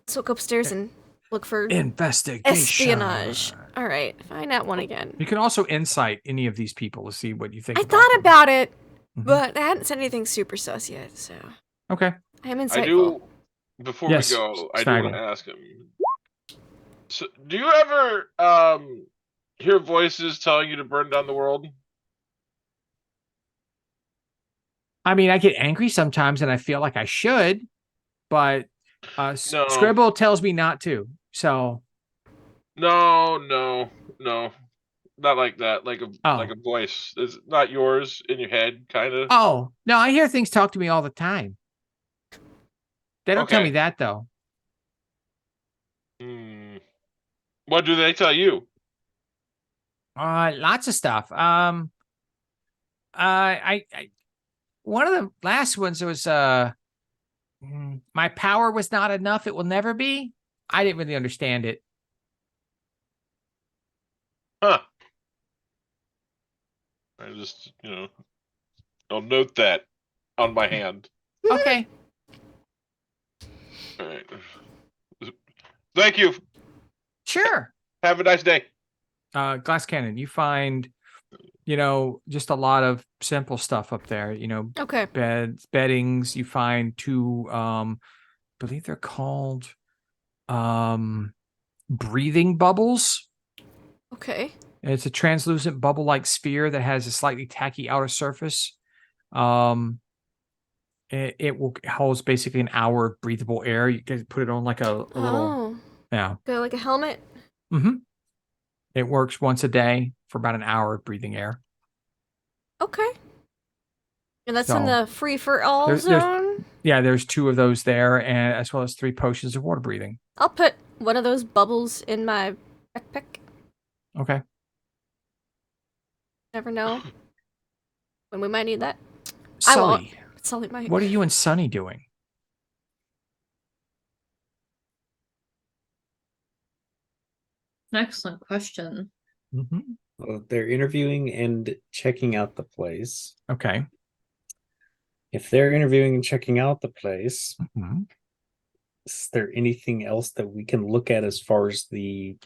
So go upstairs and look for Investigation. espionage. All right, find that one again. You can also insight any of these people to see what you think. I thought about it, Mhm. but I hadn't said anything super sus yet, so Okay. I am I insightful. do. Before Yes, we go, I do Snaggle. want to ask him. So, do you ever hear voices telling you to burn down the world? I mean, I get angry sometimes, and I feel like I should, but No. Scribble tells me not to. So No, not like that. Like Oh. a voice. It's not yours in your head, kind of. Oh, no, I hear things talk to me all the time. They don't tell Okay. me that, though. What do they tell you? Lots of stuff. I one of the last ones was my power was not enough. It will never be. I didn't really understand it. Huh. I just, I'll note that on my hand. Okay. All right. Thank you. Sure. Have a nice day. Glass Cannon, you find, just a lot of simple stuff up there, Okay. beds, beddings. You find 2, I believe they're called breathing bubbles. Okay. It's a translucent bubble-like sphere that has a slightly tacky outer surface. It will holds basically an hour of breathable air. You can put it on like a little, yeah. Go like a helmet. Mm-hmm. It works once a day for about an hour of breathing air. Okay. And that's in So, the free for all there's- zone. Yeah, there's 2 of those there, and as well as 3 potions of water breathing. I'll put one of those bubbles in my backpack. Okay. Never know when we might need that. I won't. Sully, But Sully might. what are you and Sunny doing? Excellent question. Mm-hmm. Well, they're interviewing and checking out the place. Okay. If they're interviewing and checking out the place, Mm-hmm. is there anything else that we can look at as far as the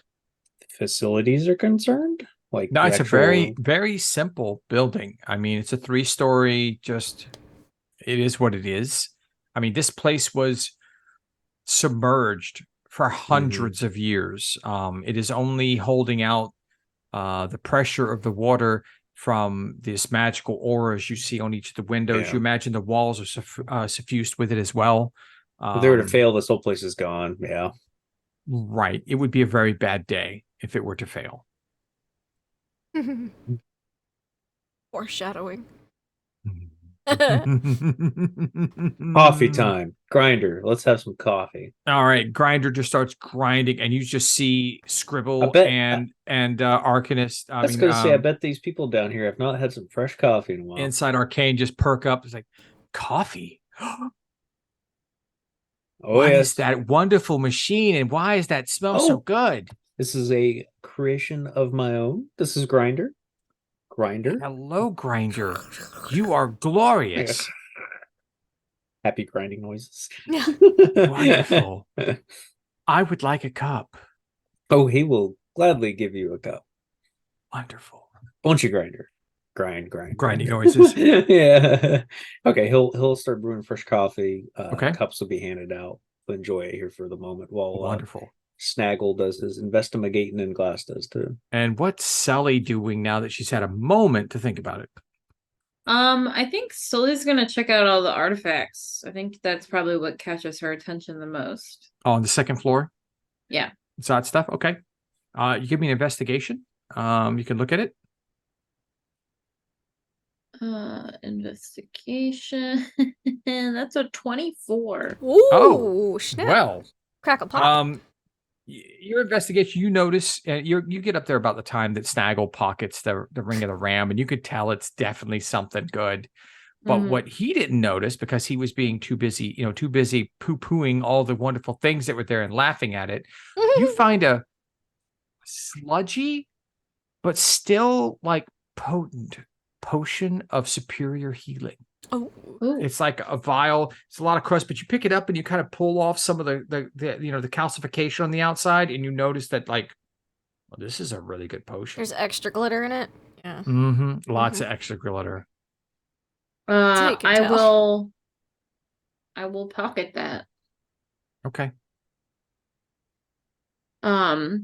facilities are concerned? Like No, the it's a actual- very, very simple building. I mean, it's a 3-story, it is what it is. I mean, this place was submerged for hundreds of years. It is only holding out the pressure of the water from this magical auras you see on each of the windows. Yeah. You imagine the walls are suffused with it as well. If they were to fail, this whole place is gone. Yeah. Right. It would be a very bad day if it were to fail. Foreshadowing. Coffee time. Grinder. Let's have some coffee. All right, Grinder just starts grinding, and you just see Scribble I bet- and Arcanist. I was going to say, I bet these people down here have not had some fresh coffee in a while. Inside Arcane just perk up. It's like, coffee. Oh, What yes. is that wonderful machine, and why does that smell so Oh. good? This is a creation of my own. This is Grinder. Grinder. Hello, Grinder. You are glorious. Happy grinding noises. Wonderful. I would like a cup. Oh, he will gladly give you a cup. Wonderful. Won't you, Grinder? Grind. Grinding noises. Yeah. Okay, he'll start brewing fresh coffee. Okay. Cups will be handed out. We'll enjoy it here for the moment while Wonderful. Snaggle does his investigating and Glass does too. And what's Sully doing now that she's had a moment to think about it? I think Sully's gonna check out all the artifacts. I think that's probably what catches her attention the most. Oh, on the second floor? Yeah. It's that stuff? Okay. You give me an investigation. You can look at it. Investigation. That's a 24. Ooh, Oh, snap. Well, Crackle pop. your investigation, you notice you get up there about the time that Snaggle pockets the ring of the ram, and you could tell it's definitely something good. But what he didn't notice, because he was being too busy poo-pooing all the wonderful things that were there and laughing at it, you find a sludgy, but still like potent potion of superior healing. Oh, It's like a vial. It's a lot of crust, but you pick it up and you kind of pull off some of the calcification on the outside, and you notice that well, this is a really good potion. there's extra glitter in it. Yeah. Lots of extra glitter. you can I tell. will pocket that. Okay. Are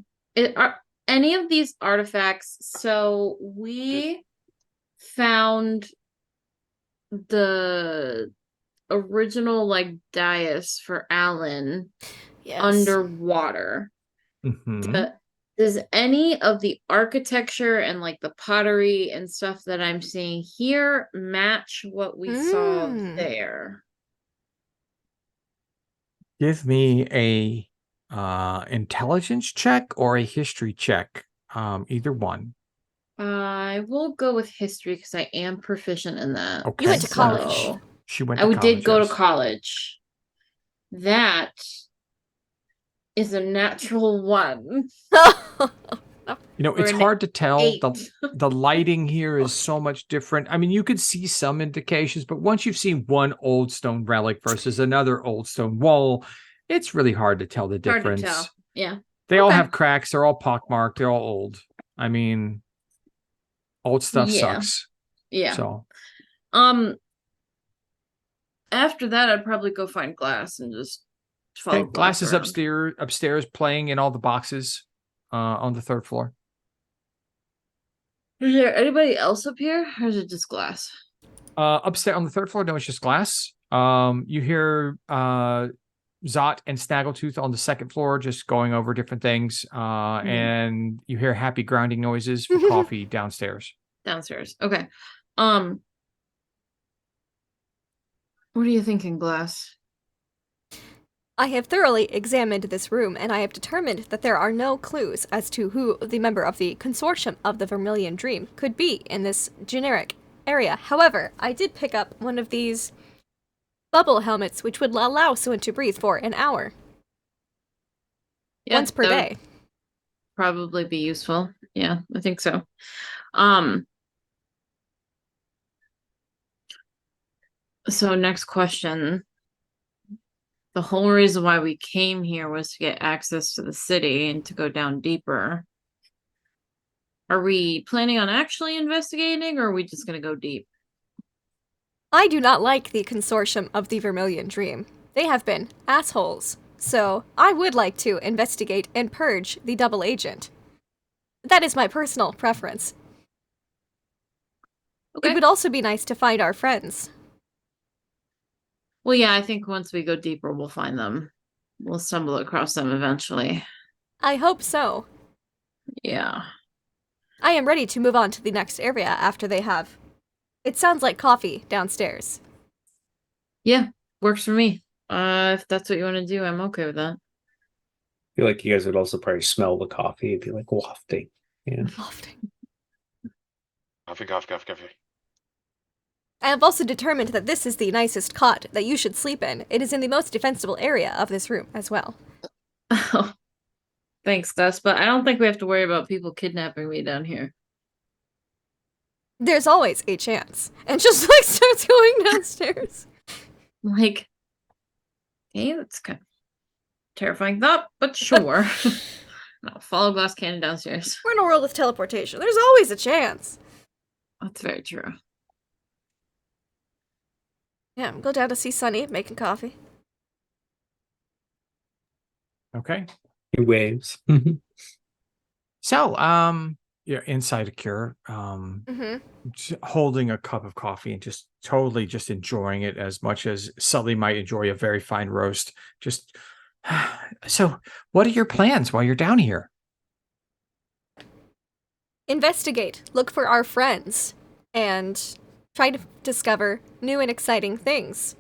any of these artifacts? So we found the original dais for Alan Yes. underwater. Does any of the architecture and the pottery and stuff that I'm seeing here match what we saw there? Give me a intelligence check or a history check. Either one. I will go with history because I am proficient in that. Okay. You went to college. She went to I college. did go to yes. college. That is a natural 1. It's an hard to tell. 8. The lighting here is so much different. I mean, you could see some indications, but once you've seen one old stone relic versus another old stone wall, it's really hard to tell the difference. Hard to tell. Yeah. They all have cracks. They're all pockmarked. They're all old. I mean, old stuff sucks. Yeah. So, after that, I'd probably go find Glass and just follow Glass is around. upstairs playing in all the boxes on the 3rd floor. Is there anybody else up here, or is it just Glass? Upstairs on the 3rd floor, no, it's just Glass. You hear Zot and Snaggletooth on the 2nd floor just going over different things. And you hear happy grinding noises for coffee downstairs. Downstairs. Okay. What are you thinking, Glass? I have thoroughly examined this room, and I have determined that there are no clues as to who the member of the consortium of the Vermilion Dream could be in this generic area. However, I did pick up one of these bubble helmets, which would allow someone to breathe for an hour. Once per day. Probably be useful. Yeah, I think so. So next question. The whole reason why we came here was to get access to the city and to go down deeper. Are we planning on actually investigating, or are we just going to go deep? I do not like the consortium of the Vermilion Dream. They have been assholes. So, I would like to investigate and purge the double agent. That is my personal preference. Okay. It would also be nice to find our friends. Well, yeah, I think once we go deeper, we'll find them. We'll stumble across them eventually. I hope so. Yeah. I am ready to move on to the next area after they have. It sounds like coffee downstairs. Yeah, works for me. If that's what you want to do, I'm okay with that. I feel like you guys would also probably smell the coffee. It'd be like wafting. Yeah. Wafting. Coffee. I have also determined that this is the nicest cot that you should sleep in. It is in the most defensible area of this room as well. Oh, thanks, Gus, but I don't think we have to worry about people kidnapping me down here. There's always a chance. And just starts going downstairs. Okay, that's kind of terrifying thought, but sure. I'll follow Glass Cannon downstairs. We're in a world with teleportation. There's always a chance. That's very true. Yeah, go down to see Sunny making coffee. Okay. He waves. So, you're inside a cure, Mm-hmm. holding a cup of coffee and just totally just enjoying it as much as Sully might enjoy a very fine roast. Just so, what are your plans while you're down here? Investigate, look for our friends, and try to discover new and exciting things.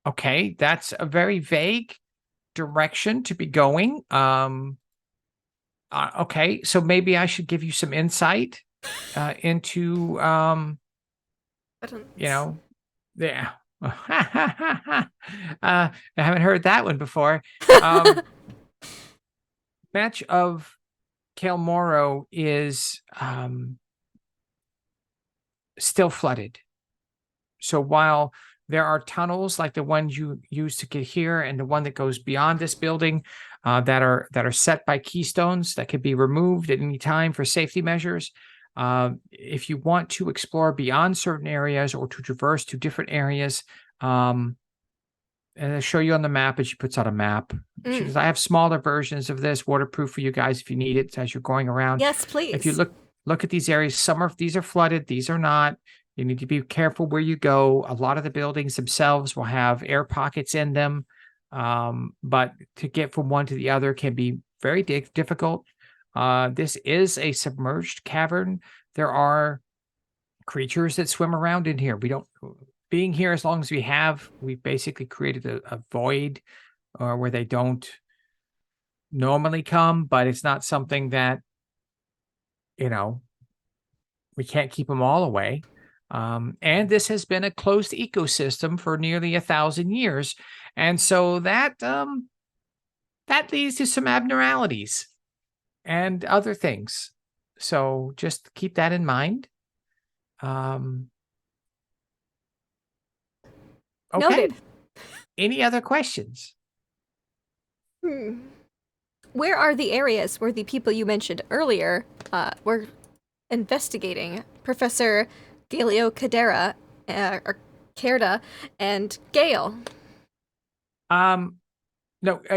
Okay, that's a very vague direction to be going. Okay, so maybe I should give you some insight into you know, yeah. I haven't heard that one before. Much of Kael is still flooded. So while there are tunnels like the ones you use to get here and the one that goes beyond this building that are set by keystones that could be removed at any time for safety measures, if you want to explore beyond certain areas or to traverse to different areas, and I'll show you on the map as she puts out a map. She goes, I have smaller versions of this, waterproof for you guys if you need it as you're going around. Yes, please. If you look at these areas, some of these are flooded, these are not. You need to be careful where you go. A lot of the buildings themselves will have air pockets in them, but to get from one to the other can be very difficult. This is a submerged cavern. There are creatures that swim around in here. Being here as long as we've basically created a void where they don't normally come, but it's not something that, we can't keep them all away. And this has been a closed ecosystem for nearly 1,000 years. And so that leads to some abnormalities and other things. So just keep that in mind. Okay. Noted. Any other questions? Where are the areas where the people you mentioned earlier were investigating? Professor Galio Cadera, or Kerda, and Gale. No,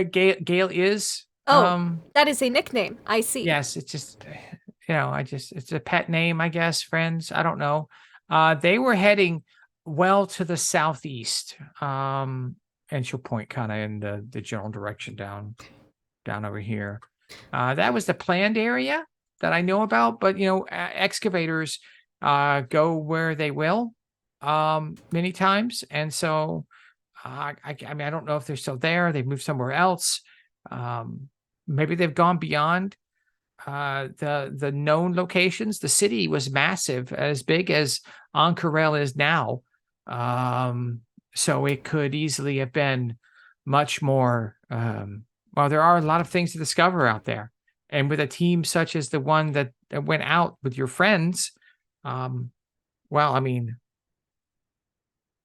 Gale is. That is a nickname. I see. Yes, it's just, it's a pet name, I guess, friends. I don't know. They were heading well to the southeast. And she'll point kind of in the general direction down over here. That was the planned area that I know about, but excavators go where they will many times, and so I mean, I don't know if they're still there. They've moved somewhere else. Maybe they've gone beyond the known locations. The city was massive, as big as Ank'Harel is now, so it could easily have been much more. Well, there are a lot of things to discover out there, and with a team such as the one that went out with your friends, well, I mean,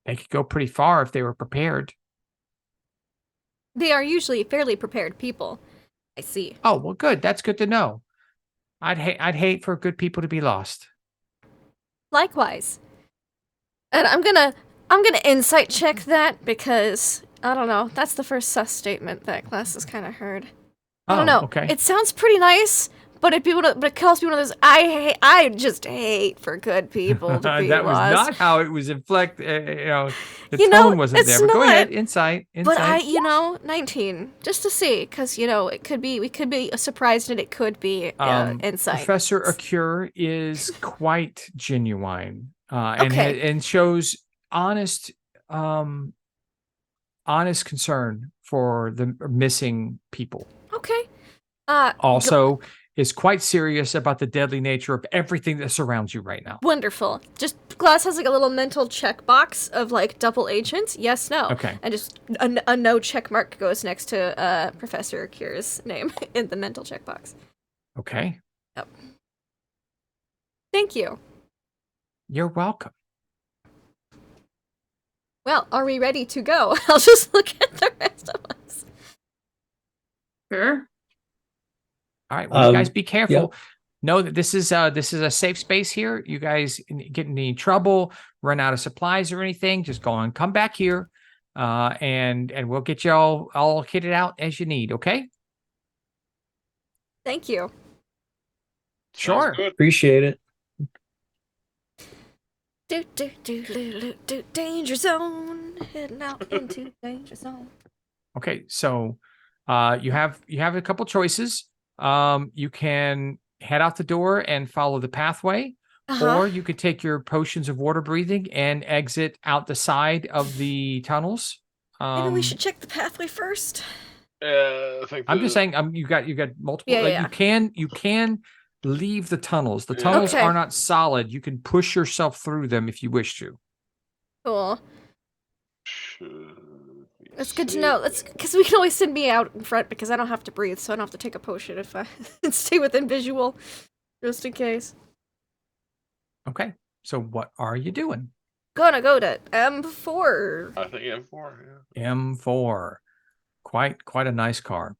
they could go pretty far if they were prepared. They are usually fairly prepared people. I see. Oh, well, good. That's good to know. I'd hate for good people to be lost. Likewise. And I'm gonna insight check that because I don't know. That's the first sus statement that class has kind of heard. I don't know. Okay. It sounds pretty nice, but it calls me one of those. I just hate for good people to be that lost. was not how it was inflected. The tone wasn't there. But go ahead, insight. But 19, just to see, because we could be surprised, and it could be insight. Professor Ank'Harel is quite genuine, Okay. and shows honest concern for the missing people. Okay. Also, is quite serious about the deadly nature of everything that surrounds you right now. Wonderful. Just Glass has like a little mental checkbox of like double agent. Yes, no. Okay. And just a no check mark goes next to Professor Ank'Harel's name in the mental checkbox. Okay. Yep. Thank you. You're welcome. Well, are we ready to go? I'll just look at the rest of us. Sure. All right. Well, you guys be careful. Yep. Know that this is a safe space here. You guys get in any trouble, run out of supplies or anything, just go on, come back here. and we'll get you all kitted out as you need. Okay. Thank you. Sounds Sure. good. Appreciate it. Danger zone. Heading out into danger zone. Okay, so you have a couple choices. You can head out the door and follow the pathway, or you could take your potions of water breathing and exit out the side of the tunnels. Maybe we should check the pathway first. I think I'm just saying, you got multiple. Yeah, yeah. You can leave the tunnels. The tunnels Okay. are not solid. You can push yourself through them if you wish to. Cool. Should be That's good to safe. know. That's because we can always send me out in front because I don't have to breathe, so I don't have to take a potion if I stay within visual, just in case. Okay, so what are you doing? Gonna go to M4. I think M4. Yeah. M4. Quite a nice car.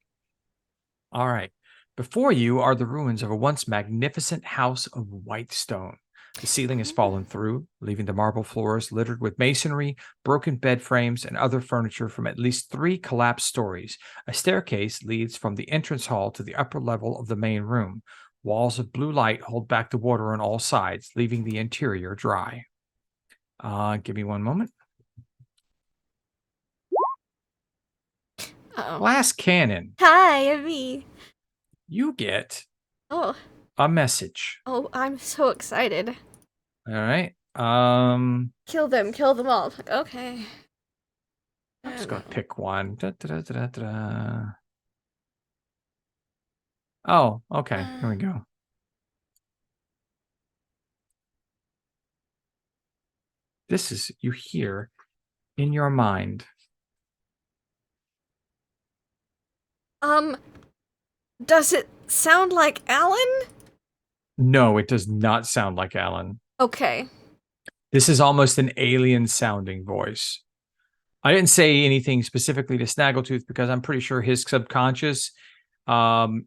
All right. Before you are the ruins of a once magnificent house of white stone. The ceiling has fallen through, leaving the marble floors littered with masonry, broken bed frames, and other furniture from at least 3 collapsed stories. A staircase leads from the entrance hall to the upper level of the main room. Walls of blue light hold back the water on all sides, leaving the interior dry. Give me one moment. Uh-oh. Glass cannon. Hi, me. You get Oh, a message. I'm so excited. All right. Kill them all. Okay. I'm just gonna pick one. Oh, okay. Here we go. This is you hear in your mind. Does it sound like Alan? No, it does not sound like Alan. Okay. This is almost an alien sounding voice. I didn't say anything specifically to Snaggletooth because I'm pretty sure his subconscious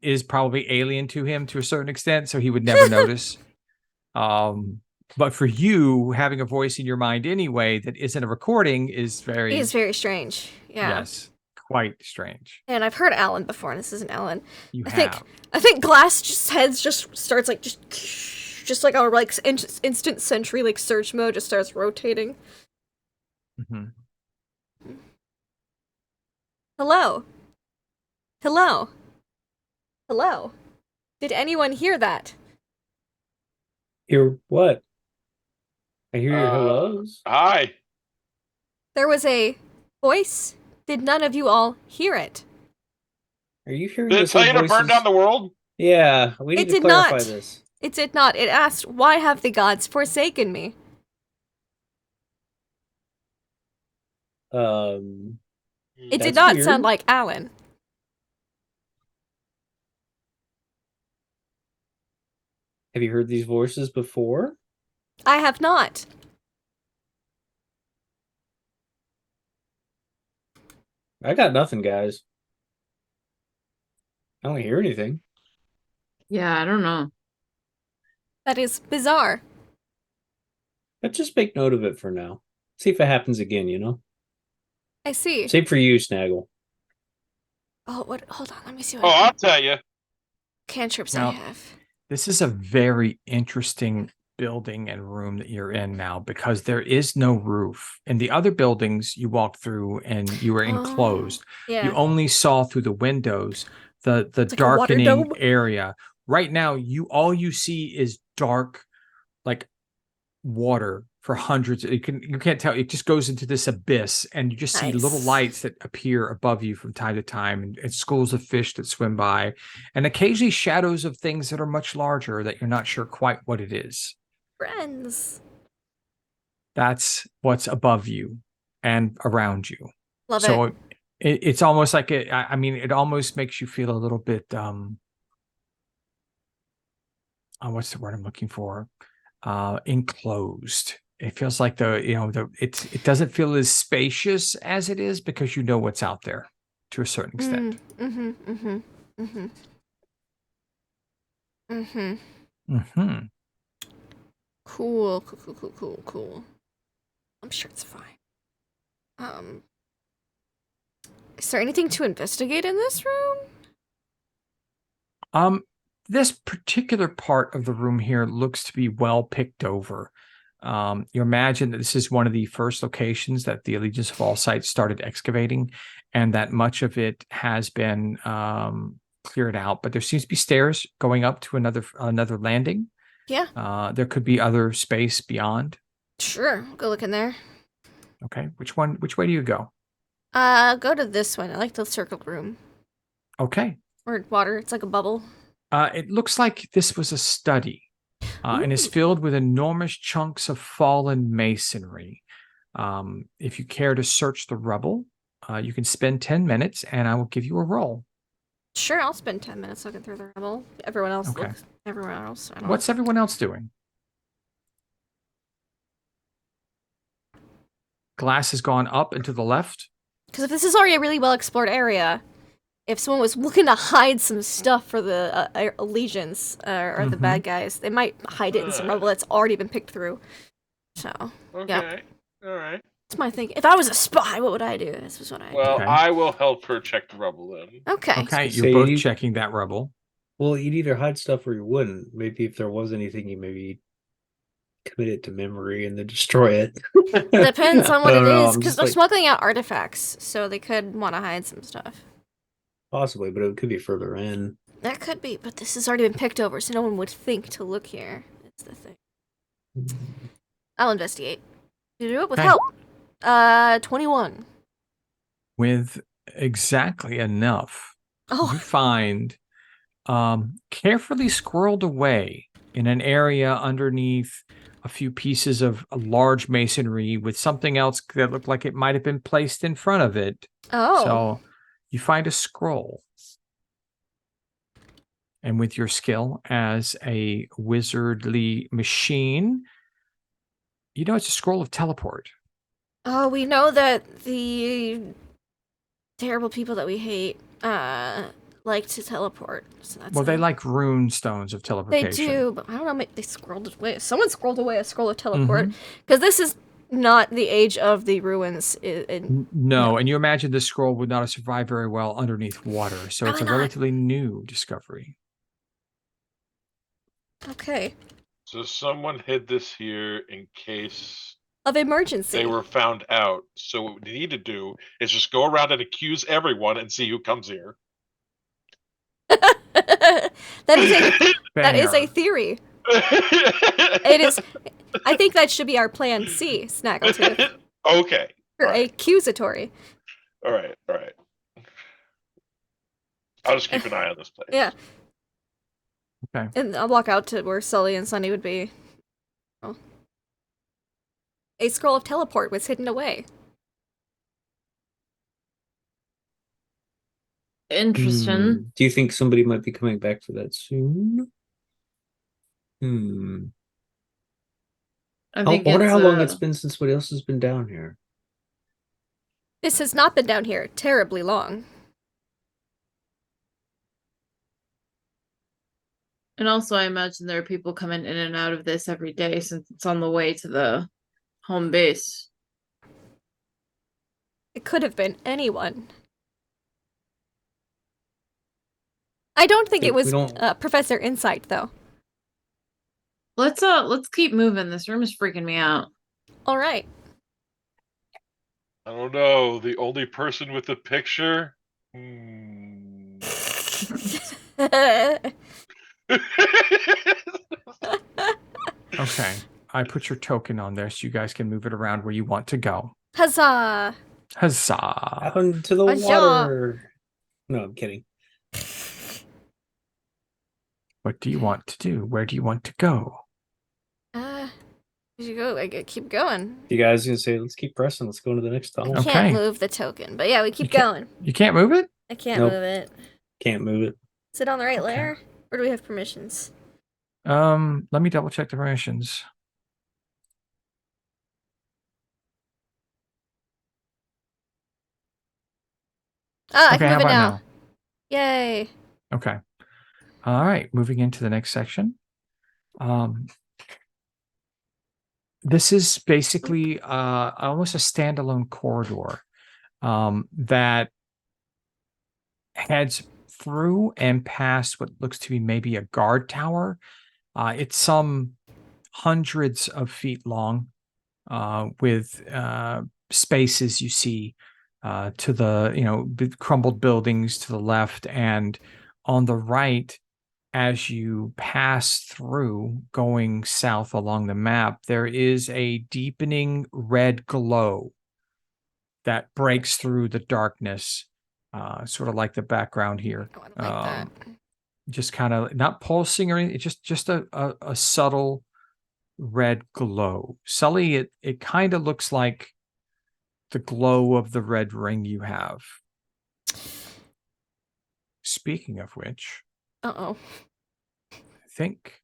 is probably alien to him to a certain extent, so he would never notice. But for you, having a voice in your mind anyway that isn't a recording is very strange. Yeah. Yes, quite strange. And I've heard Alan before, and this isn't Alan. You I have. think Glass heads just starts like just like our like instant sentry like search mode just starts rotating. Mm-hmm. Hello. Hello. Hello. Did anyone hear that? Hear what? I hear your hellos. Hi. There was a voice. Did none of you all hear it? Are you hearing Did the it tell same you to burn voices? down the world? Yeah, we need It to did clarify not. this. It did not. It asked, "Why have the gods forsaken me?" It did That's not weird. sound like Alan. Have you heard these voices before? I have not. I got nothing, guys. I don't hear anything. Yeah, I don't know. That is bizarre. Let's just make note of it for now. See if it happens again, you know? I see. Same for you, Snaggle. Oh, what? Hold on. Let me see Oh, what I'll tell you. cantrips Now- I have. This is a very interesting building and room that you're in now because there is no roof. In the other buildings you walked through and you were enclosed. Yeah. You only saw through the windows the It's like a water darkening dome. area. Right now, all you see is dark, like water for hundreds. You can't tell. It just goes into this abyss, and you just see little Nice. lights that appear above you from time to time, and schools of fish that swim by, and occasionally shadows of things that are much larger that you're not sure quite what it is. Friends. That's what's above you and around you. Love So it. it's almost like I mean, it almost makes you feel a little bit what's the word I'm looking for? Enclosed. It feels like it doesn't feel as spacious as it is because you know what's out there to a certain extent. Cool. I'm sure it's fine. Is there anything to investigate in this room? This particular part of the room here looks to be well picked over. You imagine that this is one of the first locations that the Allegiance of All Sites started excavating, and that much of it has been cleared out. But there seems to be stairs going up to another landing. Yeah. There could be other space beyond. Sure. Go look in there. Okay. Which way do you go? Go to this one. I like the circle room. Okay. Or water. It's like a bubble. It looks like this was a study. And is filled with enormous chunks of fallen masonry. If you care to search the rubble, you can spend 10 minutes and I will give you a roll. Sure, I'll spend 10 minutes looking through the rubble. Everyone else Okay. looks. Everyone else. I don't What's everyone else doing? Glass has gone up and to the left. Because if this is already a really well explored area, if someone was looking to hide some stuff for the Allegiance or the bad guys, they might hide it in some rubble that's already been picked through. So, Okay. All right. that's my thing. If I was a spy, what would I do? This was what I Well, Okay. I will help her check the rubble then. do. Okay. Okay, So you're both you- checking that rubble. Well, you'd either hide stuff or you wouldn't. Maybe if there was anything, you maybe commit it to memory and then destroy it. Depends on what I it don't know, is, I'm because just they're like- smuggling out artifacts, so they could want to hide some stuff. Possibly, but it could be further in. That could be, but this has already been picked over, so no one would think to look here. That's the thing. I'll investigate. You do it with Okay. help. 21. With exactly enough, you Oh, find carefully squirreled away in an area underneath a few pieces of a large masonry with something else that looked like it might have been placed in front of it. oh. So you find a scroll. And with your skill as a wizardly machine, you know it's a scroll of teleport. Oh, we know that the terrible people that we hate like to teleport. So that's Well, they like rune stones of They teleportation. do, but I don't know. They scrolled it away. Someone scrolled away a scroll of teleport because this is not the age of the ruins. No, and you imagine this scroll would not have survived very well underneath water, so it's Probably a not. relatively new discovery. Okay, So someone hid this here in case of emergency. they were found out. So what we need to do is just go around and accuse everyone and see who comes here. that is a Fair. theory. It is. I think that should be our plan C, Snaggletooth. Okay. Or Alright. accusatory. All right. All right. I'll just keep an eye on this place. Yeah. Okay. And I'll walk out to where Sully and Sunny would be. Oh. A scroll of teleport was hidden away. Interesting. Do you think somebody might be coming back for that soon? I I think wonder it's, how long it's been since somebody else has been down here. This has not been down here terribly long. And also, I imagine there are people coming in and out of this every day since it's on the way to the home base. It could have been anyone. I don't think Yeah, it was we don't- Professor Insight, though. Let's keep moving. This room is freaking me out. All right. I don't know. The only person with the picture. Okay. I put your token on there so you guys can move it around where you want to go. Huzzah! Huzzah. Out into the Huzzah. water. No, I'm kidding. What do you want to do? Where do you want to go? You go. Keep going. You guys gonna say, let's keep pressing. Let's go to the next I tunnel. Okay. can't move the token, but yeah, we keep can't- going. You can't move it? I can't Nope. move it. Can't move it. Is it on the right Okay. layer? Or do we have permissions? Let me double check the permissions. Ah, I Okay, can how move it about now. Yay. Okay. All right, moving into the next section. This is basically almost a standalone corridor that heads through and past what looks to be maybe a guard tower. It's some hundreds of feet long, with spaces you see to the crumbled buildings to the left, and on the right, as you pass through going south along the map, there is a deepening red glow that breaks through the darkness, sort of like the background here. Oh, I don't like that. Just kind of not pulsing or anything, it's just a subtle red glow. Sully, it kind of looks like the glow of the red ring you have. Speaking of which, Uh-oh. I think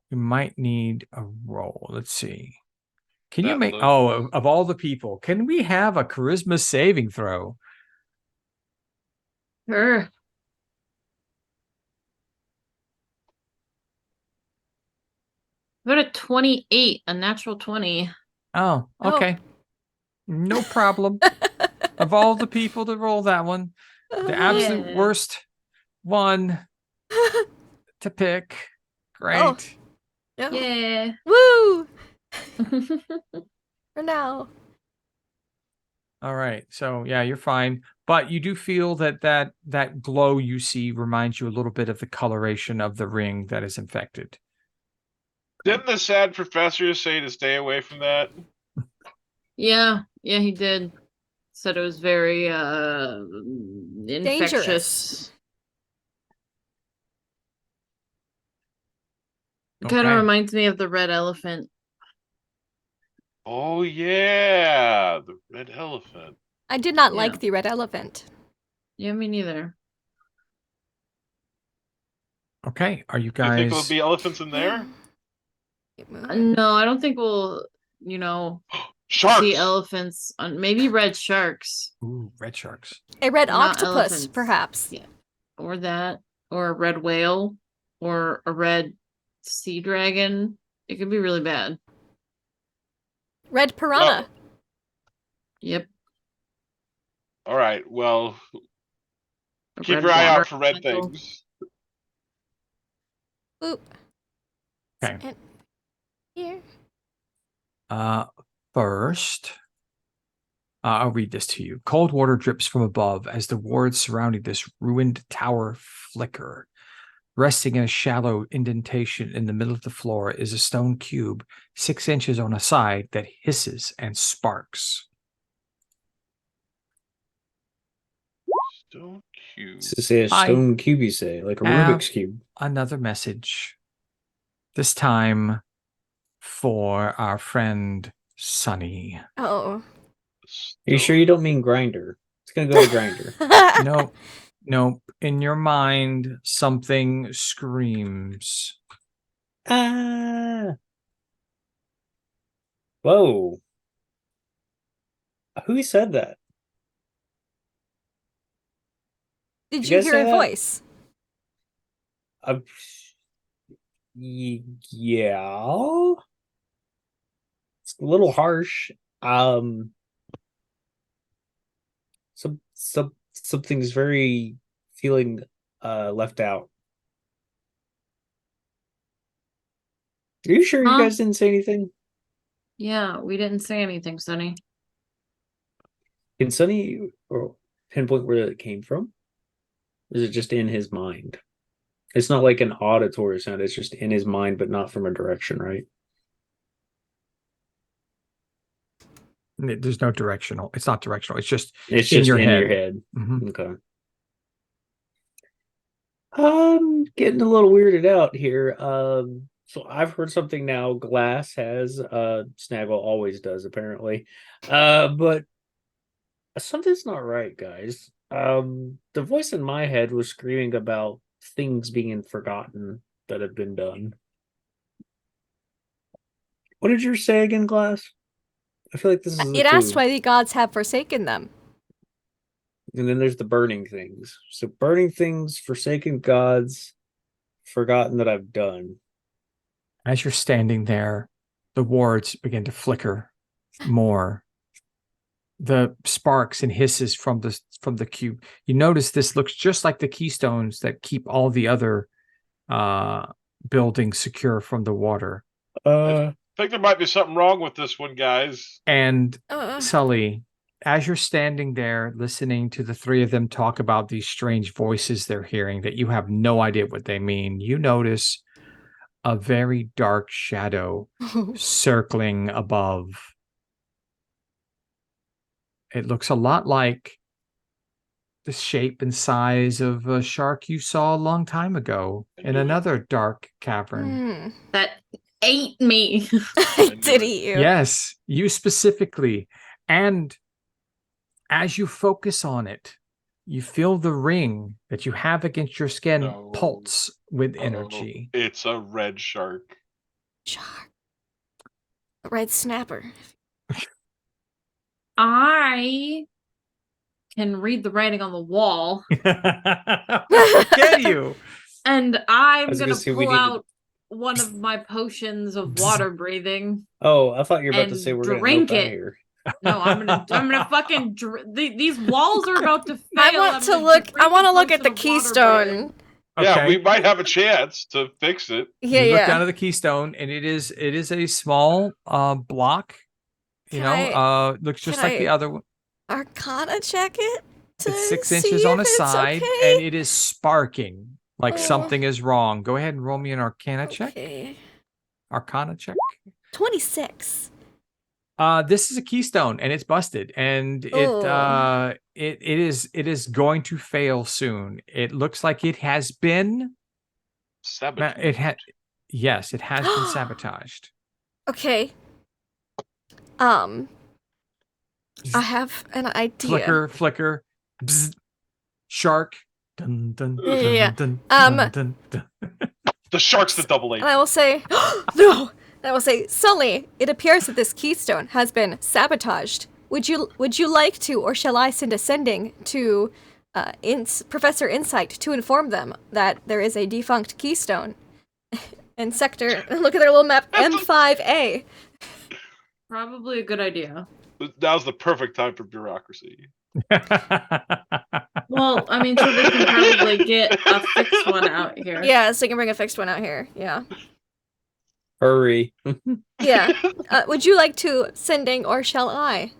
we might need a roll. Let's see. Can you That make, looks- of all the people, can we have a charisma saving throw? Sure. Go to 28, a natural 20. Oh, Oh. okay. No problem. Of all the people to roll that one, the absolute Yeah. worst one to pick. Great. Oh. No. Yeah. Woo! For now. All right. So yeah, you're fine. But you do feel that glow you see reminds you a little bit of the coloration of the ring that is infected. Didn't the sad professor say to stay away from that? Yeah, he did. Said it was very infectious. Kind Okay. of reminds me of the red elephant. Oh yeah, the red elephant. I did not Yeah. like the red elephant. Yeah, me neither. Okay. Are you Do you think there'll guys be elephants in there? No, I don't think we'll, Sharks. see elephants on maybe red sharks Ooh, red sharks. A red Not octopus, elephants. perhaps. Yeah. or that, or a red whale, or a red sea dragon. It could be really bad. Red piranha. Yep. All right. Well, A keep red your eye water out for red elemental. things. Oop. Okay. And here. First, I'll read this to you. Cold water drips from above as the wards surrounding this ruined tower flicker. Resting in a shallow indentation in the middle of the floor is a stone cube 6 inches on a side that hisses and sparks. Stone cube. This is a I stone cube, you say, like a have- Rubik's cube. Another message. This time for our friend Sunny. Oh. Are you sure you don't mean grinder? It's gonna go to grinder. Nope. In your mind, something screams. Ah. Whoa. Who said that? Did You you guys hear say a that? voice? Yeah. It's a little harsh. Something's very feeling left out. Are you sure you Huh? guys didn't say anything? Yeah, we didn't say anything, Sonny. Can Sonny or pinpoint where it came from? Or is it just in his mind? It's not like an auditory sound, it's just in his mind, but not from a direction, right? There's no directional. It's not directional. It's just It's in just your in head. your head. Mhm. Okay. Getting a little weirded out here. So I've heard something now. Glass has, Snaggle always does apparently. But something's not right, guys. The voice in my head was screaming about things being forgotten that have been done. What did yours say again, Glass? I feel like this is the It asked clue. why the gods have forsaken them. And then there's the burning things. So burning things, forsaken gods, forgotten that I've done. As you're standing there, the wards begin to flicker more the sparks and hisses from the cube. You notice this looks just like the keystones that keep all the other buildings secure from the water. I think there might be something wrong with this one, guys. And Sully, as you're standing there listening to the three of them talk about these strange voices they're hearing that you have no idea what they mean, you notice a very dark shadow circling above. It looks a lot like the shape and size of a shark you saw a long time ago in another dark cavern. That ate me. I did eat you. Yes, you specifically. And as you focus on it, you feel the ring that you have against your skin pulse with energy. It's a red shark. Shark. A red snapper. I can read the writing on the wall. Can you? And I'm was going gonna say, to we pull need to- out one of my potions of water breathing. Oh, I thought you were about to And say we're going to drink nope out it. of here. No, I'm gonna fucking. These walls are about to fail. I want to look at the keystone. Yeah, we might have a chance to fix it. Yeah, you look yeah. down at the keystone, and it is a small block. Looks just like the other one. Arcana check it. It's 6 inches on a side, and it is sparking like something is wrong. Go ahead and roll me an Arcana check. Arcana check. 26. This is a keystone, and it's busted, and it is going to fail soon. It looks like it has been sabotaged. Yes, it has been sabotaged. Okay. I have an idea. Flicker, bzz, shark. Dun, dun, Yeah. dun, dun, dun, dun, dun. The shark's the double And A. I will say, no. And I will say, Sully, it appears that this keystone has been sabotaged. Would you like to, or shall I send a sending to Professor Insight to inform them that there is a defunct keystone in sector? Look at their little map, M5A. Probably a good idea. Now's the perfect time for bureaucracy. Well, I mean, so they can probably get a fixed one out here. Yeah, so you can bring a fixed one out here. Yeah. Hurry. Yeah. Would you like to sending, or shall I?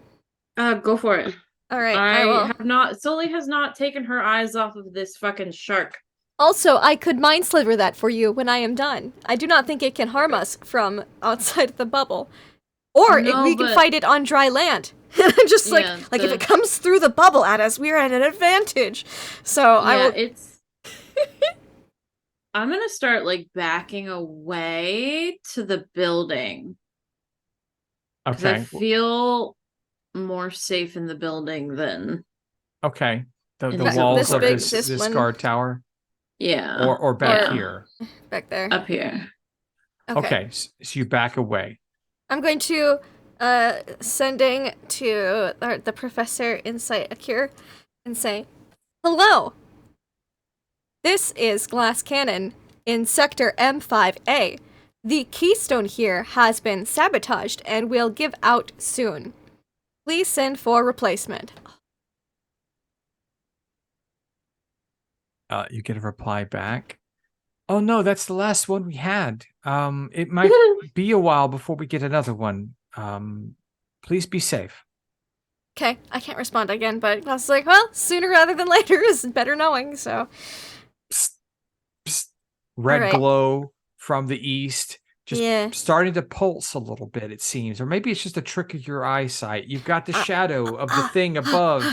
Go for it. All right, I will. have not. Sully has not taken her eyes off of this fucking shark. Also, I could mind sliver that for you when I am done. I do not think it can harm us from outside the bubble. Or we can fight it on dry land. And I'm just like if it comes through the bubble at us, we're at an advantage. So I'm gonna start backing away to the building. Because I feel more safe in the building than Okay. The This- walls of this this one? guard tower. yeah, Or back Or- here. back there. up here. Okay. So you back away. I'm going to sending to the Professor Insight Akir and say, hello. This is Glass Cannon in Sector M5A. The keystone here has been sabotaged and will give out soon. Please send for replacement. You get a reply back. Oh no, that's the last one we had. It might be a while before we get another one. Please be safe. Okay, I can't respond again, but Glass is like, well, sooner rather than later is better knowing, so. Psst, psst. Red Alright. glow from the east. Just Yeah. starting to pulse a little bit, it seems. Or maybe it's just a trick of your eyesight. You've got the shadow of the thing above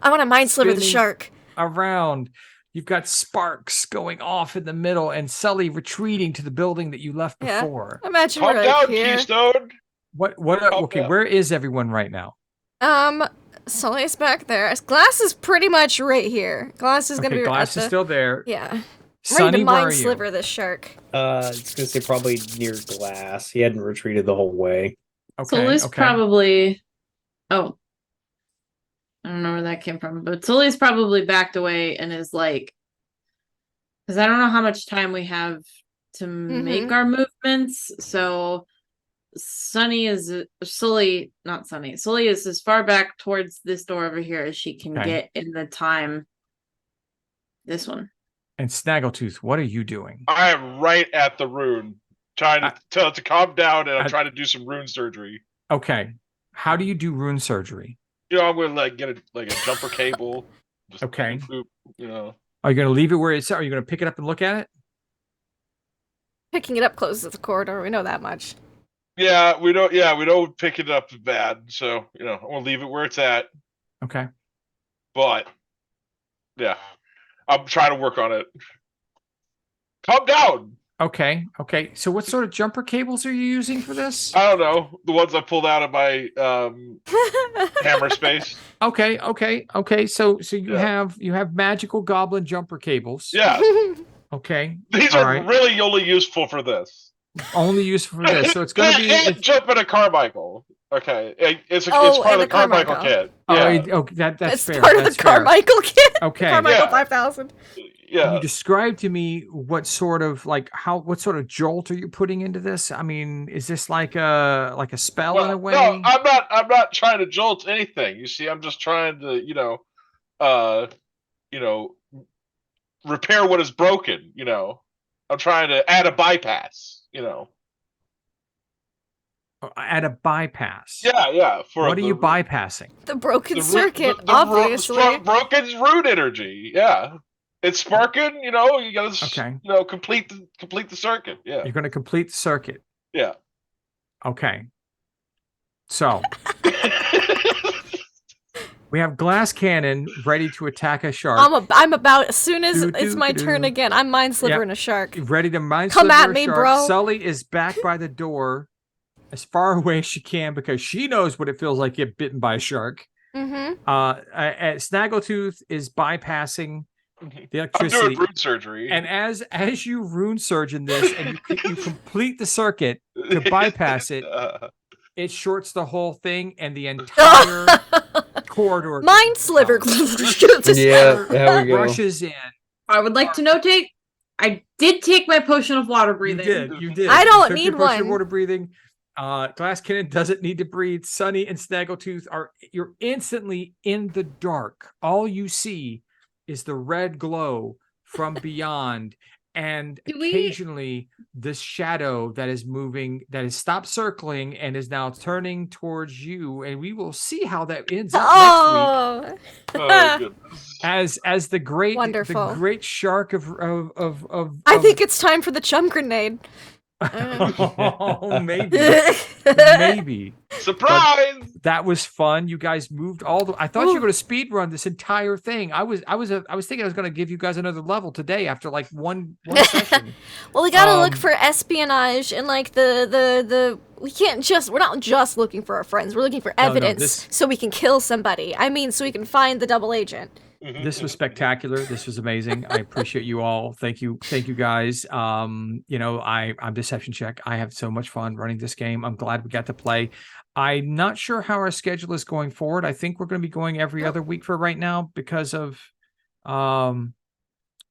I want to mind sliver the spinning shark. around. You've got sparks going off in the middle and Sully retreating to the building that you left Yeah. before. Imagine Calm we're down, here. Keystone. Okay, down. where is everyone right now? Sully's back there. Glass is pretty much right here. Glass is gonna Okay, be Glass at is the... still there. Yeah. Ready Sunny, to where are mind you? sliver this shark. It's gonna say probably near Glass. He hadn't retreated the whole way. Okay, Sully's okay. probably. Oh, I don't know where that came from, but Sully's probably backed away and is because I don't know how much time we have to make our movements. So Sunny is Sully, not Sunny. Sully is as far back towards this door over here as she can Okay. get in the time. This one. And Snaggletooth, what are you doing? I am right at the rune, trying to tell it to calm down, and I'm trying to do some rune surgery. Okay. How do you do rune surgery? You know, I'm gonna like get a jumper cable. Just Okay. boop, you know. Are you going to leave it where it's? Are you going to pick it up and look at it? Picking it up closes the corridor. We know that much. Yeah, we don't pick it up bad. So you know, I'm gonna leave it where it's at. Okay. But yeah, I'm trying to work on it. Calm down. Okay. Okay. So what sort of jumper cables are you using for this? I don't know, the ones I pulled out of my hammer space. Okay. Okay. Okay. So you Yeah. have magical goblin jumper cables. Yeah, Okay. these All are right. really only useful for this. Only useful for this. So it's going to be. I can't jump in a Carmichael. Okay, it's Oh, part of and the a Carmichael Carmichael. kit. Yeah, That's It's fair. part of That's the fair. Carmichael kit. Okay. Carmichael Yeah. 5000. Can yeah. you describe to me what sort of what sort of jolt are you putting into this? I mean, is this like a spell in a way? No, I'm not trying to jolt anything. You see, I'm just trying to, repair what is broken. You know, I'm trying to add a bypass. You know. At a bypass. Yeah. What are you bypassing? The broken the circuit, the obviously. broken root energy. Yeah, it's sparking. You know, you gotta Okay. complete the circuit. Yeah, You're going to complete the circuit. yeah. Okay. So we have glass cannon ready to attack a shark. I'm about, as soon as Do, it's do, my do. turn again, I'm mind slivering a shark. Ready to mind Come sliver at a me, shark. bro. Sully is back by the door as far away as she can because she knows what it feels like to get bitten by a shark. Mm-hmm. Snaggletooth is bypassing the I'm electricity. doing root surgery. And as you rune surge in this and you complete the circuit to bypass it, it shorts the whole thing and the entire corridor Mind sliver. Yeah, there we go. rushes in. I would like to notate, I did take my potion of water breathing. You did. I You don't took need your potion of one. water breathing. Glass Cannon doesn't need to breathe. Sunny and Snaggletooth you're instantly in the dark. All you see is the red glow from beyond, and occasionally this shadow that is moving, that has stopped circling and is now turning towards you. And we will see how that ends up next week. Oh, goodness. As the great Wonderful. shark of I think it's time for the chum grenade. Oh, maybe. Surprise! But that was fun. You guys moved I thought you were going to speed run this entire thing. I was thinking I was going to give you guys another level today after like one session. Well, we gotta look for espionage and like the we're not just looking for our friends. We're looking for evidence so we can kill somebody. I mean, so we can find the double agent. This was spectacular. This was amazing. I appreciate you all. Thank you guys. I'm Deception Check. I have so much fun running this game. I'm glad we got to play. I'm not sure how our schedule is going forward. I think we're going to be going every other week for right now because of Shiny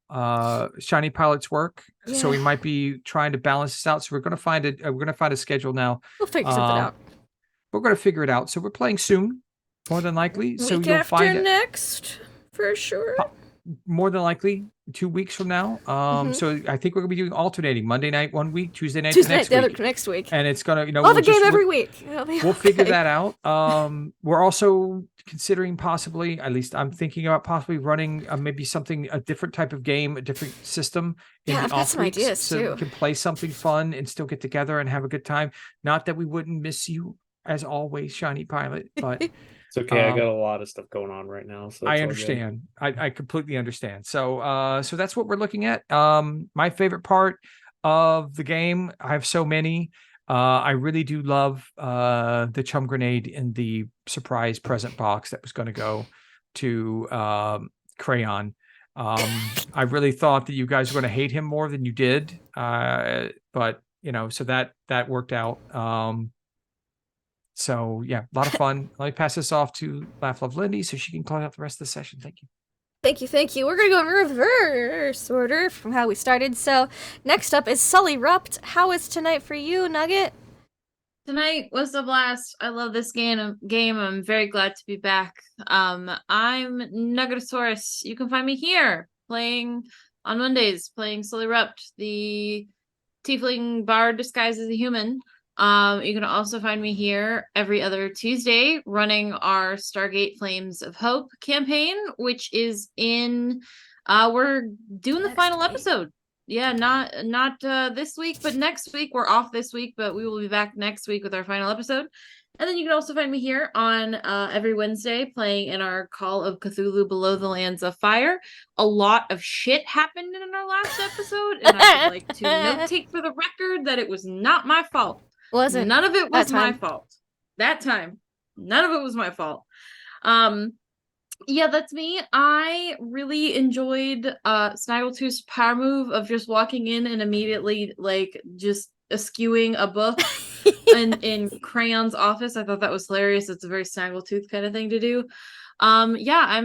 Pilot's work. Yeah. So we might be trying to balance this out. So we're going to find a schedule now. We'll figure something out. We're going to figure it out. So we're playing soon, more than likely. So Week you'll after find it. next, for sure. More than likely 2 weeks from now. So I think we're gonna be doing alternating Monday night 1 week, Tuesday night next week. and it's gonna We'll have a game every week. We'll figure that out. We're also considering possibly, at least I'm thinking about possibly running maybe a different type of game, a different system in Yeah, the I've got off some weeks, ideas, so too. we can play something fun and still get together and have a good time. Not that we wouldn't miss you as always, Shiny Pilot, but It's okay. I got a lot of stuff going on right now, so I it's all good. understand. I completely understand. So so that's what we're looking at. My favorite part of the game, I have so many. I really do love the chum grenade in the surprise present box that was going to go to Crayon. I really thought that you guys were going to hate him more than you did. But so that worked out. So yeah, a lot of fun. Let me pass this off to Laugh Love Lindy so she can close out the rest of the session. Thank you. Thank you. We're gonna go in reverse order from how we started. So next up is Sully Rupt. How is tonight for you, Nugget? Tonight was a blast. I love this game. I'm very glad to be back. I'm Nuggetosaurus. You can find me here playing on Mondays, playing Solirupt, the tiefling bard disguised as a human. You can also find me here every other Tuesday running our Stargate Flames of Hope campaign, which is in we're doing the final episode. Yeah, not this week, but next week. We're off this week, but we will be back next week with our final episode. And then you can also find me here on every Wednesday playing in our Call of Cthulhu Below the Lands of Fire. A lot of shit happened in our last episode, and I would like to notate for the record that it was not my fault. Wasn't. None of it was that my time. fault. That time. None of it was my fault. Yeah, that's me. I really enjoyed Snaggletooth's power move of just walking in and immediately like just eschewing a book in Crayon's office. I thought that was hilarious. It's a very Snaggletooth kind of thing to do. Yeah,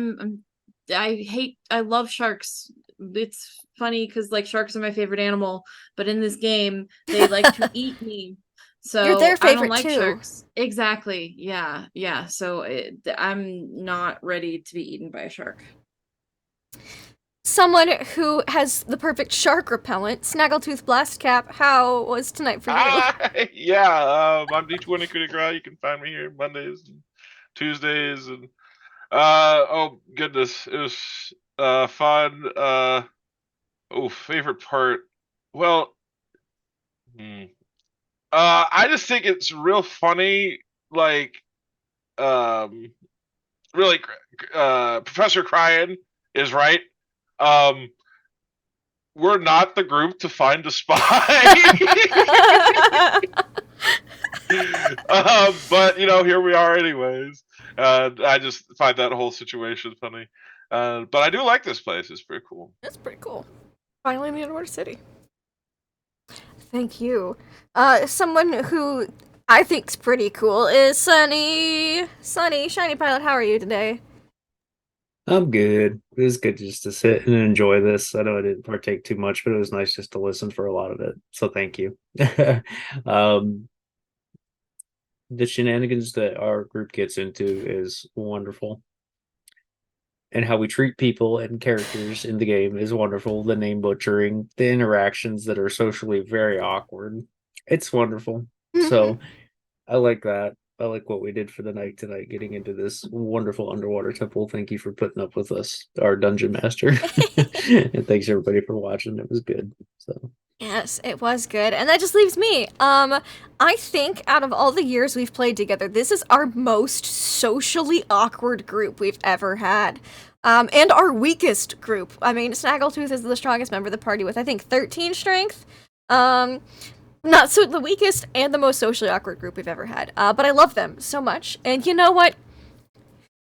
I love sharks. It's funny because like sharks are my favorite animal, but in this game they like to eat me. So You're their I favorite don't like too. sharks. Exactly. Yeah. So I'm not ready to be eaten by a shark. Someone who has the perfect shark repellent, Snaggletooth Blastcap. How was tonight for you? Yeah, I'm D20 Kudigra. You can find me here Mondays and Tuesdays, and oh goodness, it was fun. Favorite part. Well, I just think it's real funny, like, really, Professor Cryan is right. We're not the group to find a spy. But, here we are anyways. I just find that whole situation funny. But I do like this place. It's pretty cool. That's pretty cool. Finally in the Underwater City. Thank you. Someone who I think's pretty cool is Sunny. Sunny, Shiny Pilot, how are you today? I'm good. It was good just to sit and enjoy this. I know I didn't partake too much, but it was nice just to listen for a lot of it. So thank you. The shenanigans that our group gets into is wonderful. And how we treat people and characters in the game is wonderful. The name butchering, the interactions that are socially very awkward. It's wonderful. So I like that. I like what we did for the night tonight, getting into this wonderful underwater temple. Thank you for putting up with us, our dungeon master. And thanks everybody for watching. It was good. So Yes, it was good. And that just leaves me. I think out of all the years we've played together, this is our most socially awkward group we've ever had. And our weakest group. I mean, Snaggletooth is the strongest member of the party with, I think, 13 strength. Not so the weakest and the most socially awkward group we've ever had. But I love them so much. And you know what?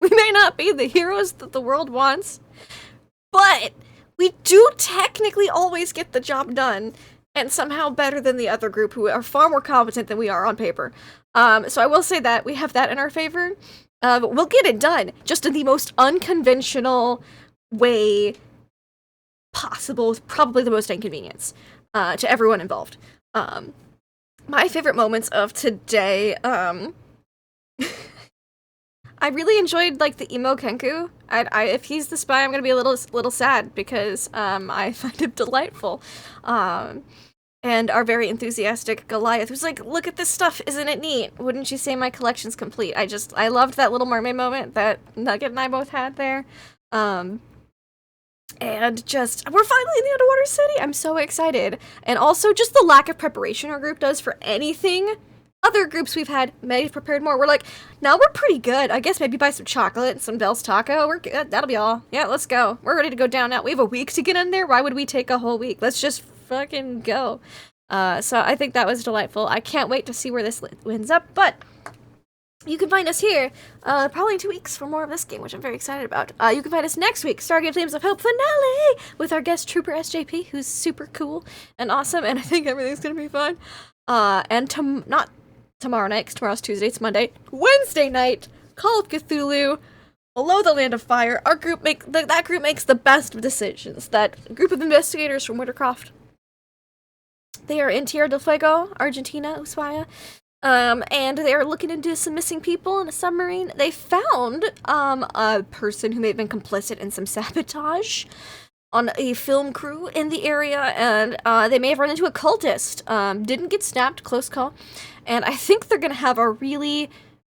We may not be the heroes that the world wants, but we do technically always get the job done, and somehow better than the other group who are far more competent than we are on paper. So I will say that we have that in our favor. We'll get it done, just in the most unconventional way possible, probably the most inconvenience to everyone involved. My favorite moments of today, I really enjoyed, like, the emo Kenku. If he's the spy, I'm gonna be a little sad, because, I find him delightful. And our very enthusiastic Goliath, who's like, look at this stuff, isn't it neat? Wouldn't you say my collection's complete? I loved that Little Mermaid moment that Nugget and I both had there. And just, we're finally in the Underwater City! I'm so excited. And also, just the lack of preparation our group does for anything. Other groups we've had may have prepared more. We're like, no, we're pretty good. I guess maybe buy some chocolate and some Bell's Taco. We're good. That'll be all. Yeah, let's go. We're ready to go down now. We have a week to get in there. Why would we take a whole week? Let's just fucking go. So I think that was delightful. I can't wait to see where this ends up, but you can find us here probably in 2 weeks for more of this game, which I'm very excited about. You can find us next week, Stargate Flames of Hope finale, with our guest Trooper SJP, who's super cool and awesome, and I think everything's gonna be fun. And not tomorrow night, because tomorrow's Tuesday, it's Monday. Wednesday night, Call of Cthulhu, Below the Land of Fire. Our group that group makes the best of decisions. That group of investigators from Wintercroft. They are in Tierra del Fuego, Argentina, Ushuaia. And they're looking into some missing people in a submarine. They found a person who may have been complicit in some sabotage on a film crew in the area, and they may have run into a cultist. Didn't get snapped, close call. And I think they're gonna have a really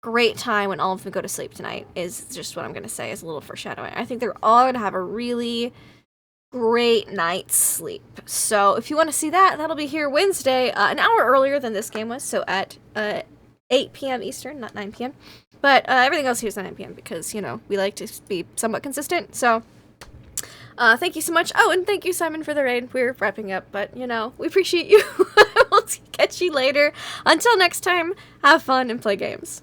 great time when all of them go to sleep tonight, is just what I'm gonna say, is a little foreshadowing. I think they're all gonna have a really great night's sleep. So if you want to see that, that'll be here Wednesday, an hour earlier than this game was, so at 8 p.m. Eastern, not 9 p.m. But everything else here is 9 p.m. because, you know, we like to be somewhat consistent. So thank you so much. Oh, and thank you, Simon, for the raid. We're wrapping up, but, you know, we appreciate you. We'll catch you later. Until next time, have fun and play games.